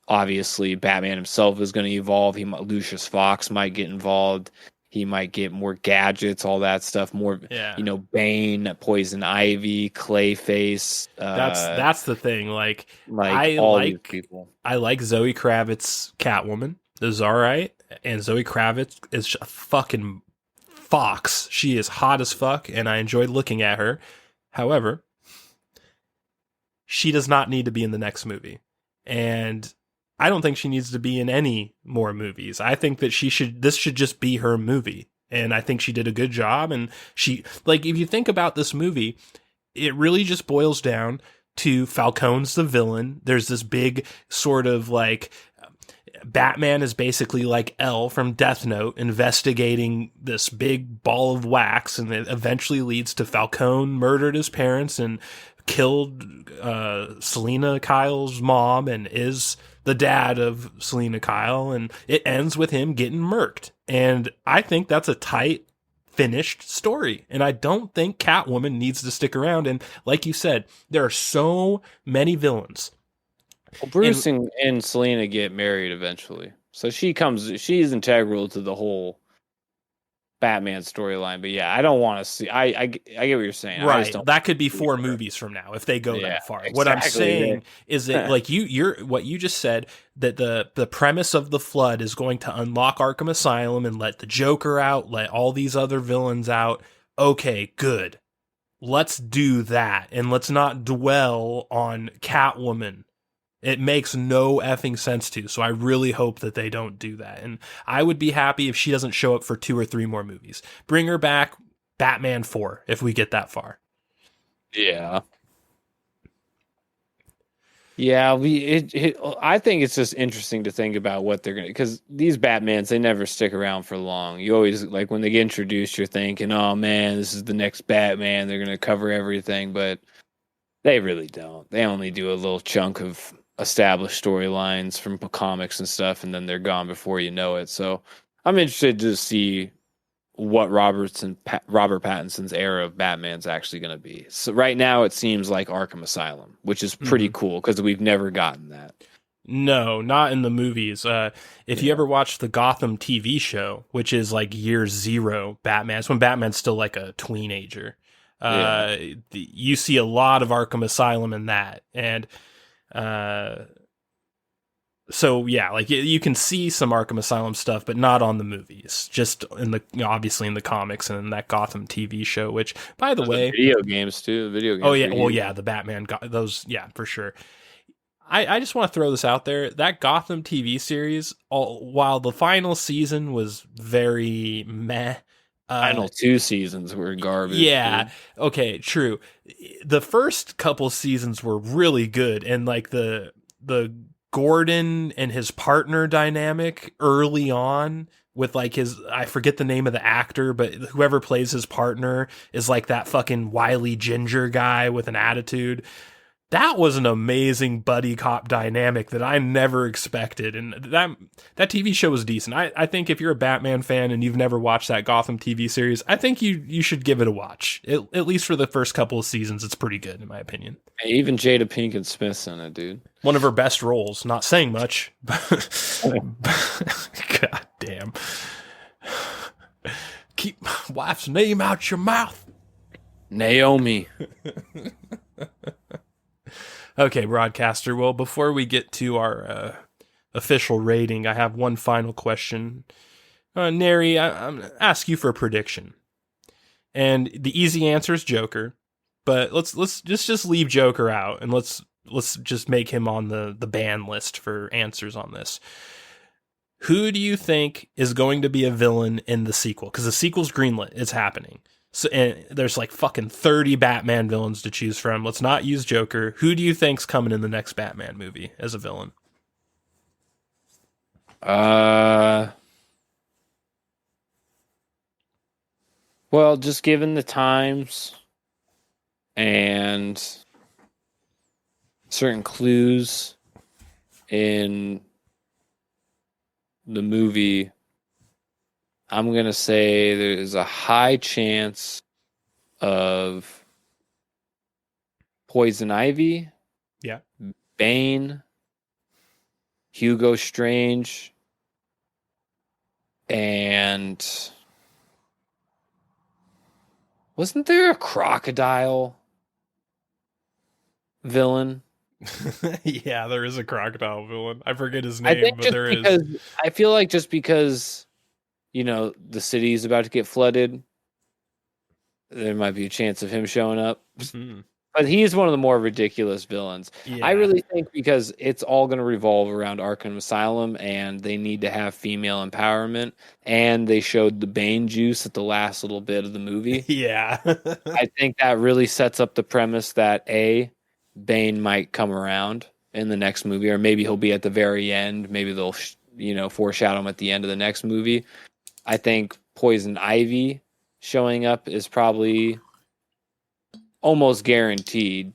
Obviously, Batman himself is going to evolve. Lucius Fox might get involved. He might get more gadgets, all that stuff. More, Bane, Poison Ivy, Clayface. That's the thing. These people. I like Zoe Kravitz's Catwoman. This is all right. And Zoe Kravitz is a fucking fox. She is hot as fuck, and I enjoyed looking at her. However, she does not need to be in the next movie. And I don't think she needs to be in any more movies. I think that this should just be her movie. And I think she did a good job. And if you think about this movie, it really just boils down to Falcone's the villain. There's this big sort of Batman is basically like L from Death Note investigating this big ball of wax, and it eventually leads to Falcone murdered his parents and killed Selena Kyle's mom and is the dad of Selena Kyle, and it ends with him getting murked. And I think that's a tight, finished story. And I don't think Catwoman needs to stick around. And like you said, there are so many villains. Well, Bruce and Selena get married eventually. So she's integral to the whole Batman storyline. But yeah, I don't want to see. I get what you're saying. Right. That could be 4 movies from now if they go that far. Exactly. What I'm saying is that what you just said, that the premise of the flood is going to unlock Arkham Asylum and let the Joker out, let all these other villains out. Okay, good. Let's do that. And let's not dwell on Catwoman. It makes no effing sense to. So I really hope that they don't do that. And I would be happy if she doesn't show up for 2 or 3 more movies. Bring her back, Batman 4, if we get that far. Yeah. Yeah, I think it's just interesting to think about what they're going to, because these Batmans, they never stick around for long. You always, when they get introduced, you're thinking, oh man, this is the next Batman. They're going to cover everything, but they really don't. They only do a little chunk of established storylines from comics and stuff, and then they're gone before you know it. So I'm interested to see what Robert Pattinson's era of Batman's actually going to be. So right now it seems like Arkham Asylum, which is pretty cool because we've never gotten that. No, not in the movies. If you ever watch the Gotham TV show, which is like year zero Batman, it's when Batman's still like a teenager. You see a lot of Arkham Asylum in that. And so yeah, like you can see some Arkham Asylum stuff, but not on the movies. Just in the obviously in the comics and in that Gotham TV show. Which, by the way, video games too. Video games. Oh yeah, well yeah, the Batman those, yeah, for sure. I just want to throw this out there. That Gotham TV series, while the final season was very meh. Final 2 seasons were garbage. Yeah. Dude. Okay, true. The first couple seasons were really good, and like the Gordon and his partner dynamic early on with like I forget the name of the actor, but whoever plays his partner is like that fucking wily ginger guy with an attitude. That was an amazing buddy cop dynamic that I never expected. And that TV show was decent. I think if you're a Batman fan and you've never watched that Gotham TV series, I think you should give it a watch. At least for the first couple of seasons, it's pretty good, in my opinion. Hey, even Jada Pinkett Smith's in it, dude. One of her best roles. Not saying much. God damn. Keep my wife's name out your mouth. Naomi. Okay, Broadcaster. Well, before we get to our official rating, I have one final question. Neri, I'm going to ask you for a prediction. And the easy answer is Joker. But let's just leave Joker out, and let's just make him on the ban list for answers on this. Who do you think is going to be a villain in the sequel? Because the sequel's greenlit. It's happening. So, and there's like fucking 30 Batman villains to choose from. Let's not use Joker. Who do you think's coming in the next Batman movie as a villain? Well, just given the times and certain clues in the movie, I'm going to say there's a high chance of Poison Ivy, Yeah, Bane, Hugo Strange, and wasn't there a crocodile villain? yeah, there is a crocodile villain. I forget his name, but there is. I feel like just because, you know, the city is about to get flooded, there might be a chance of him showing up. Mm-hmm. But he's one of the more ridiculous villains. Yeah. I really think because it's all going to revolve around Arkham Asylum, and they need to have female empowerment, and they showed the Bane juice at the last little bit of the movie. Yeah. I think that really sets up the premise that Bane might come around in the next movie, or maybe he'll be at the very end. Maybe they'll, foreshadow him at the end of the next movie. I think Poison Ivy showing up is probably almost guaranteed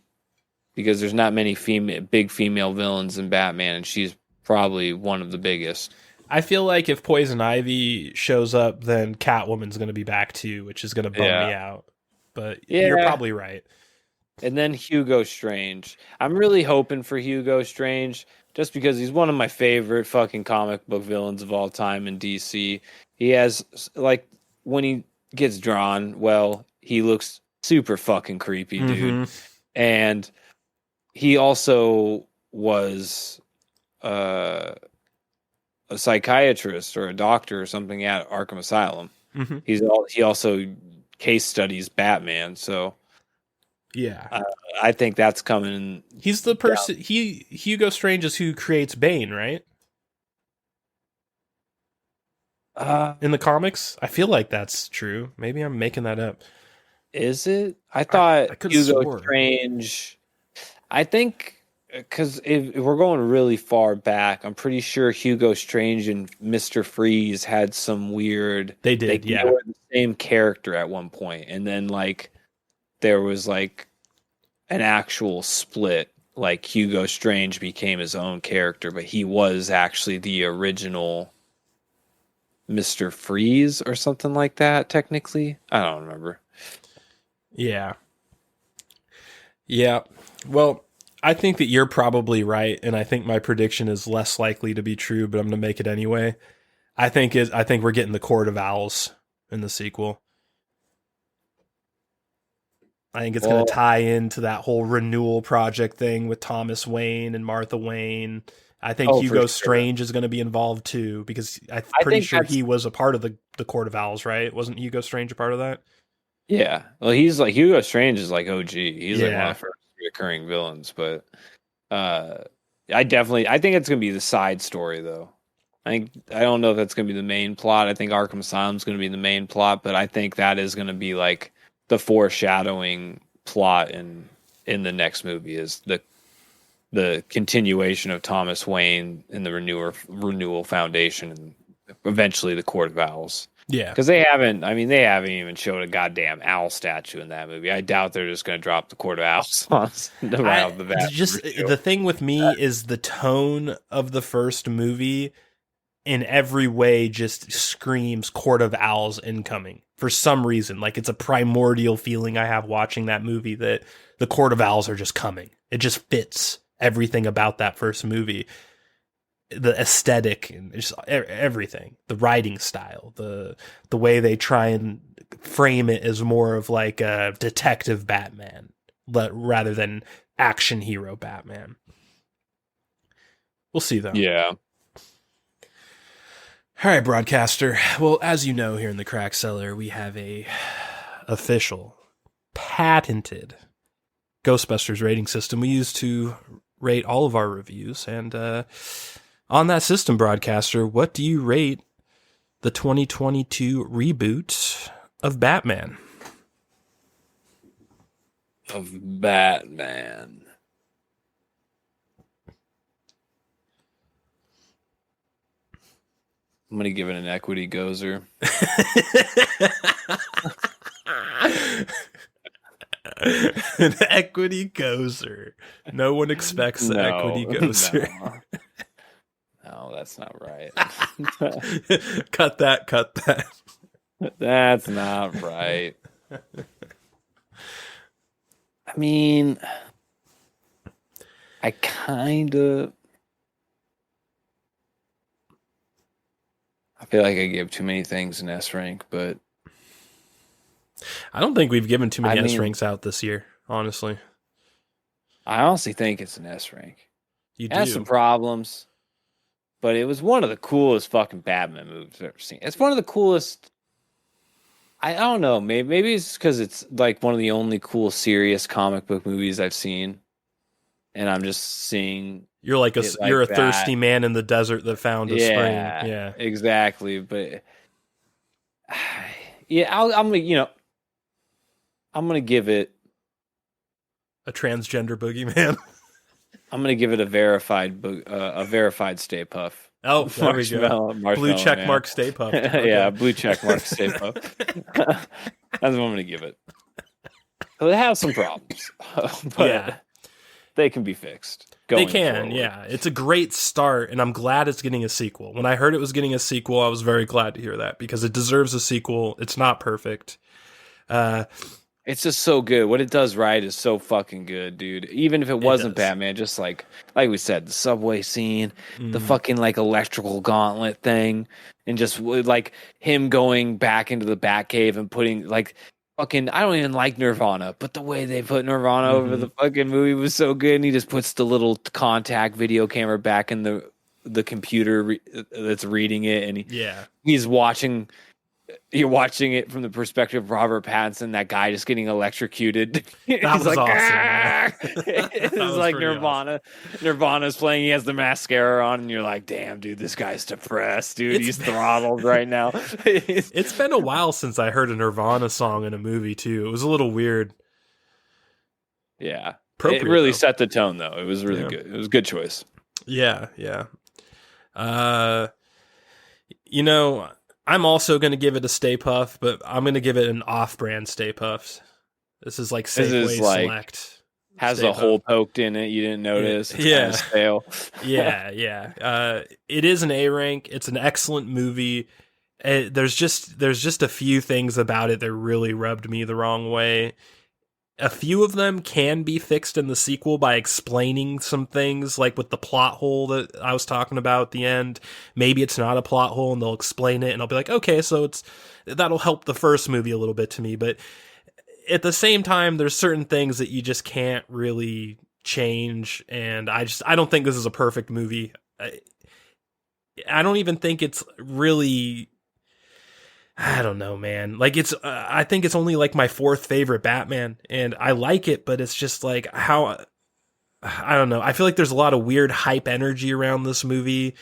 because there's not many big female villains in Batman, and she's probably one of the biggest. I feel like if Poison Ivy shows up, then Catwoman's going to be back too, which is going to bum me out. But you're probably right. And then Hugo Strange. I'm really hoping for Hugo Strange just because he's one of my favorite fucking comic book villains of all time in DC. He has, like, when he gets drawn, well, he looks super fucking creepy, dude. Mm-hmm. And he also was a psychiatrist or a doctor or something at Arkham Asylum. Mm-hmm. He also case studies Batman, so yeah, I think that's coming. He's the person. Hugo Strange is who creates Bane, right? In the comics, I feel like that's true. Maybe I'm making that up. Is it? I thought Hugo Strange. I think because if we're going really far back, I'm pretty sure Hugo Strange and Mr. Freeze had some weird. They did, They were the same character at one point, and then like there was like an actual split. Like Hugo Strange became his own character, but he was actually the original Mr. Freeze or something like that. Technically, I don't remember. Yeah. Well, I think that you're probably right, and I think my prediction is less likely to be true, but I'm going to make it anyway. I think we're getting the Court of Owls in the sequel. I think it's going to tie into that whole renewal project thing with Thomas Wayne and Martha Wayne. I think Hugo Strange is going to be involved too, because I'm pretty sure he was a part of the Court of Owls, right? Wasn't Hugo Strange a part of that? Yeah. Well, he's like Hugo Strange is like OG. He's like one of the first recurring villains, but I think it's going to be the side story though. I don't know if that's going to be the main plot. I think Arkham Asylum is going to be the main plot, but I think that is going to be like the foreshadowing plot in the next movie is the continuation of Thomas Wayne and the Renewal Foundation and eventually the Court of Owls. Yeah. Because they haven't even showed a goddamn owl statue in that movie. I doubt they're just going to drop the Court of Owls on the bat. Just the thing with me is the tone of the first movie in every way just screams Court of Owls incoming for some reason. Like it's a primordial feeling I have watching that movie that the Court of Owls are just coming. It just fits everything about that first movie. The aesthetic and just everything, the writing style, the way they try and frame it as more of like a detective Batman, rather than action hero Batman. We'll see though. Yeah. All right, broadcaster. Well, as you know, here in the Crack Cellar, we have a official, patented Ghostbusters rating system we use to rate all of our reviews. And on that system, broadcaster, what do you rate the 2022 reboot of Batman? Of Batman. I'm going to give it an equity gozer. An equity gozer. No one expects the equity gozer. No, that's not right. Cut that. That's not right. I mean, I feel like I give too many things an S rank, but I don't think we've given too many S ranks out this year, honestly. I honestly think it's an S rank. You do. It has some problems, but it was one of the coolest fucking Batman movies I've ever seen. It's one of the coolest. I don't know. Maybe it's because it's like one of the only cool, serious comic book movies I've seen, and I'm just seeing. You're like a thirsty man in the desert that found a spring. Yeah, exactly. But yeah, I'm gonna give it a transgender boogeyman. I'm gonna give it a verified Stay Puft. Oh, there we go. Blue check mark Stay Puft. Okay. Yeah, blue check mark Stay Puft. That's what I'm gonna give it. So it has some problems, but they can be fixed. They can, yeah. It's a great start, and I'm glad it's getting a sequel. When I heard it was getting a sequel, I was very glad to hear that, because it deserves a sequel. It's not perfect. It's just so good. What it does right is so fucking good, dude. Even if it wasn't Batman, just like we said, the subway scene, the fucking like electrical gauntlet thing, and just like him going back into the Batcave and putting like fucking, I don't even like Nirvana, but the way they put Nirvana over the fucking movie was so good. And he just puts the little contact video camera back in the computer that's reading it, and he's watching. You're watching it from the perspective of Robert Pattinson, that guy just getting electrocuted. That was like, awesome. It's like Nirvana. Awesome. Nirvana's playing. He has the mascara on, and you're like, "Damn, dude, this guy's depressed, dude. He's throttled right now." It's been a while since I heard a Nirvana song in a movie too. It was a little weird. Yeah, it really set the tone, though. It was really good. It was a good choice. Yeah. I'm also going to give it a Stay Puft, but I'm going to give it an off-brand Stay Puft. This is like Safeway Select. Has a hole poked in it. You didn't notice. It's kind of stale. Yeah. It is an A rank. It's an excellent movie. There's just a few things about it that really rubbed me the wrong way. a few of them can be fixed in the sequel by explaining some things, like with the plot hole that I was talking about at the end. Maybe it's not a plot hole and they'll explain it and I'll be like, okay, so that'll help the first movie a little bit to me. But at the same time, there's certain things that you just can't really change. And I don't think this is a perfect movie. I don't even think it's really, I don't know, man. Like I think it's only like my fourth favorite Batman, and I like it, but it's just like I don't know. I feel like there's a lot of weird hype energy around this movie.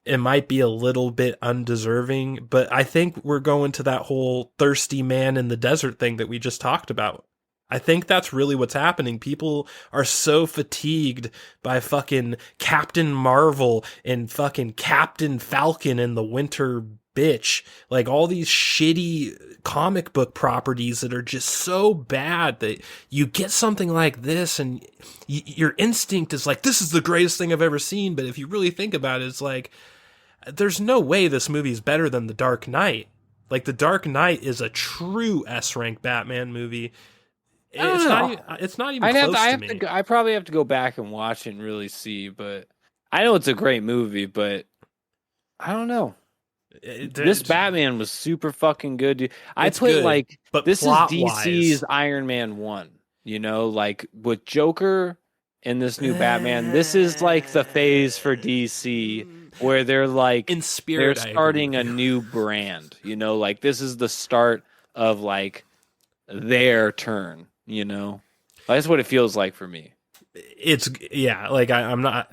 It might be a little bit undeserving, but I think we're going to that whole thirsty man in the desert thing that we just talked about. I think that's really what's happening. People are so fatigued by fucking Captain Marvel and fucking Captain Falcon and the Winter Bitch. Like all these shitty comic book properties that are just so bad that you get something like this and your instinct is like, this is the greatest thing I've ever seen. But if you really think about it, it's like, there's no way this movie is better than The Dark Knight. Like The Dark Knight is a true S-rank Batman movie. It's not even close to me. I probably have to go back and watch it and really see, but I know it's a great movie, but I don't know. This Batman was super fucking good, dude. I put good, like, but this is DC's Iron Man 1, you know, like with Joker and this new Batman. This is like the phase for DC where they're like, in spirit, they're starting a new brand, you know, like this is the start of like their turn. You know, that's what it feels like for me. It's like I'm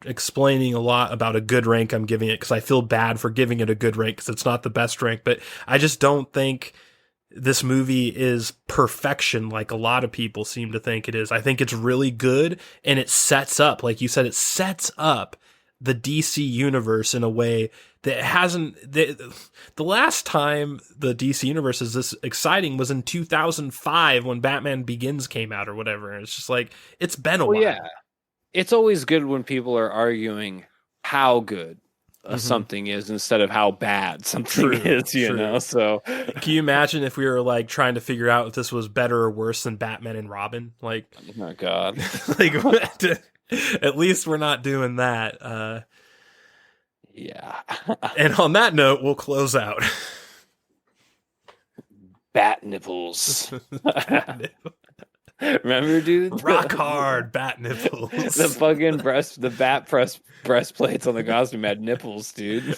explaining a lot about a good rank I'm giving it because I feel bad for giving it a good rank because it's not the best rank, but I just don't think this movie is perfection like a lot of people seem to think it is. I think it's really good and it sets up, like you said, it sets up the DC universe in a way that hasn't. The last time the DC universe is this exciting was in 2005 when Batman Begins came out or whatever. And it's just like, it's been a while. Yeah, it's always good when people are arguing how good something is instead of how bad something is, you know? So can you imagine if we were like trying to figure out if this was better or worse than Batman and Robin? Like, oh my God. Like, at least we're not doing that. Yeah. And on that note, we'll close out. Bat nipples. Remember, dude? Rock hard bat nipples. The fucking bat breastplates on the costume had nipples, dude.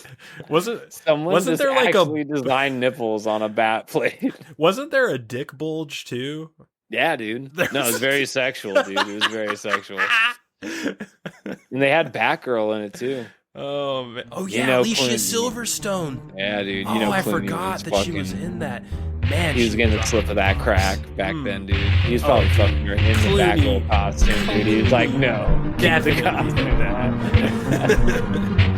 Wasn't there like actually designed nipples on a bat plate? Wasn't there a dick bulge too? Yeah, dude. No, it was very sexual, dude. It was very sexual. And they had Batgirl in it too. Oh man! Oh yeah, you know, Alicia Silverstone. Yeah, dude. You know, I forgot that she was in that. Man, he was getting the slip of that crack back then, dude. He was probably fucking her in the Batgirl costume, dude. He was like, no, definitely do that.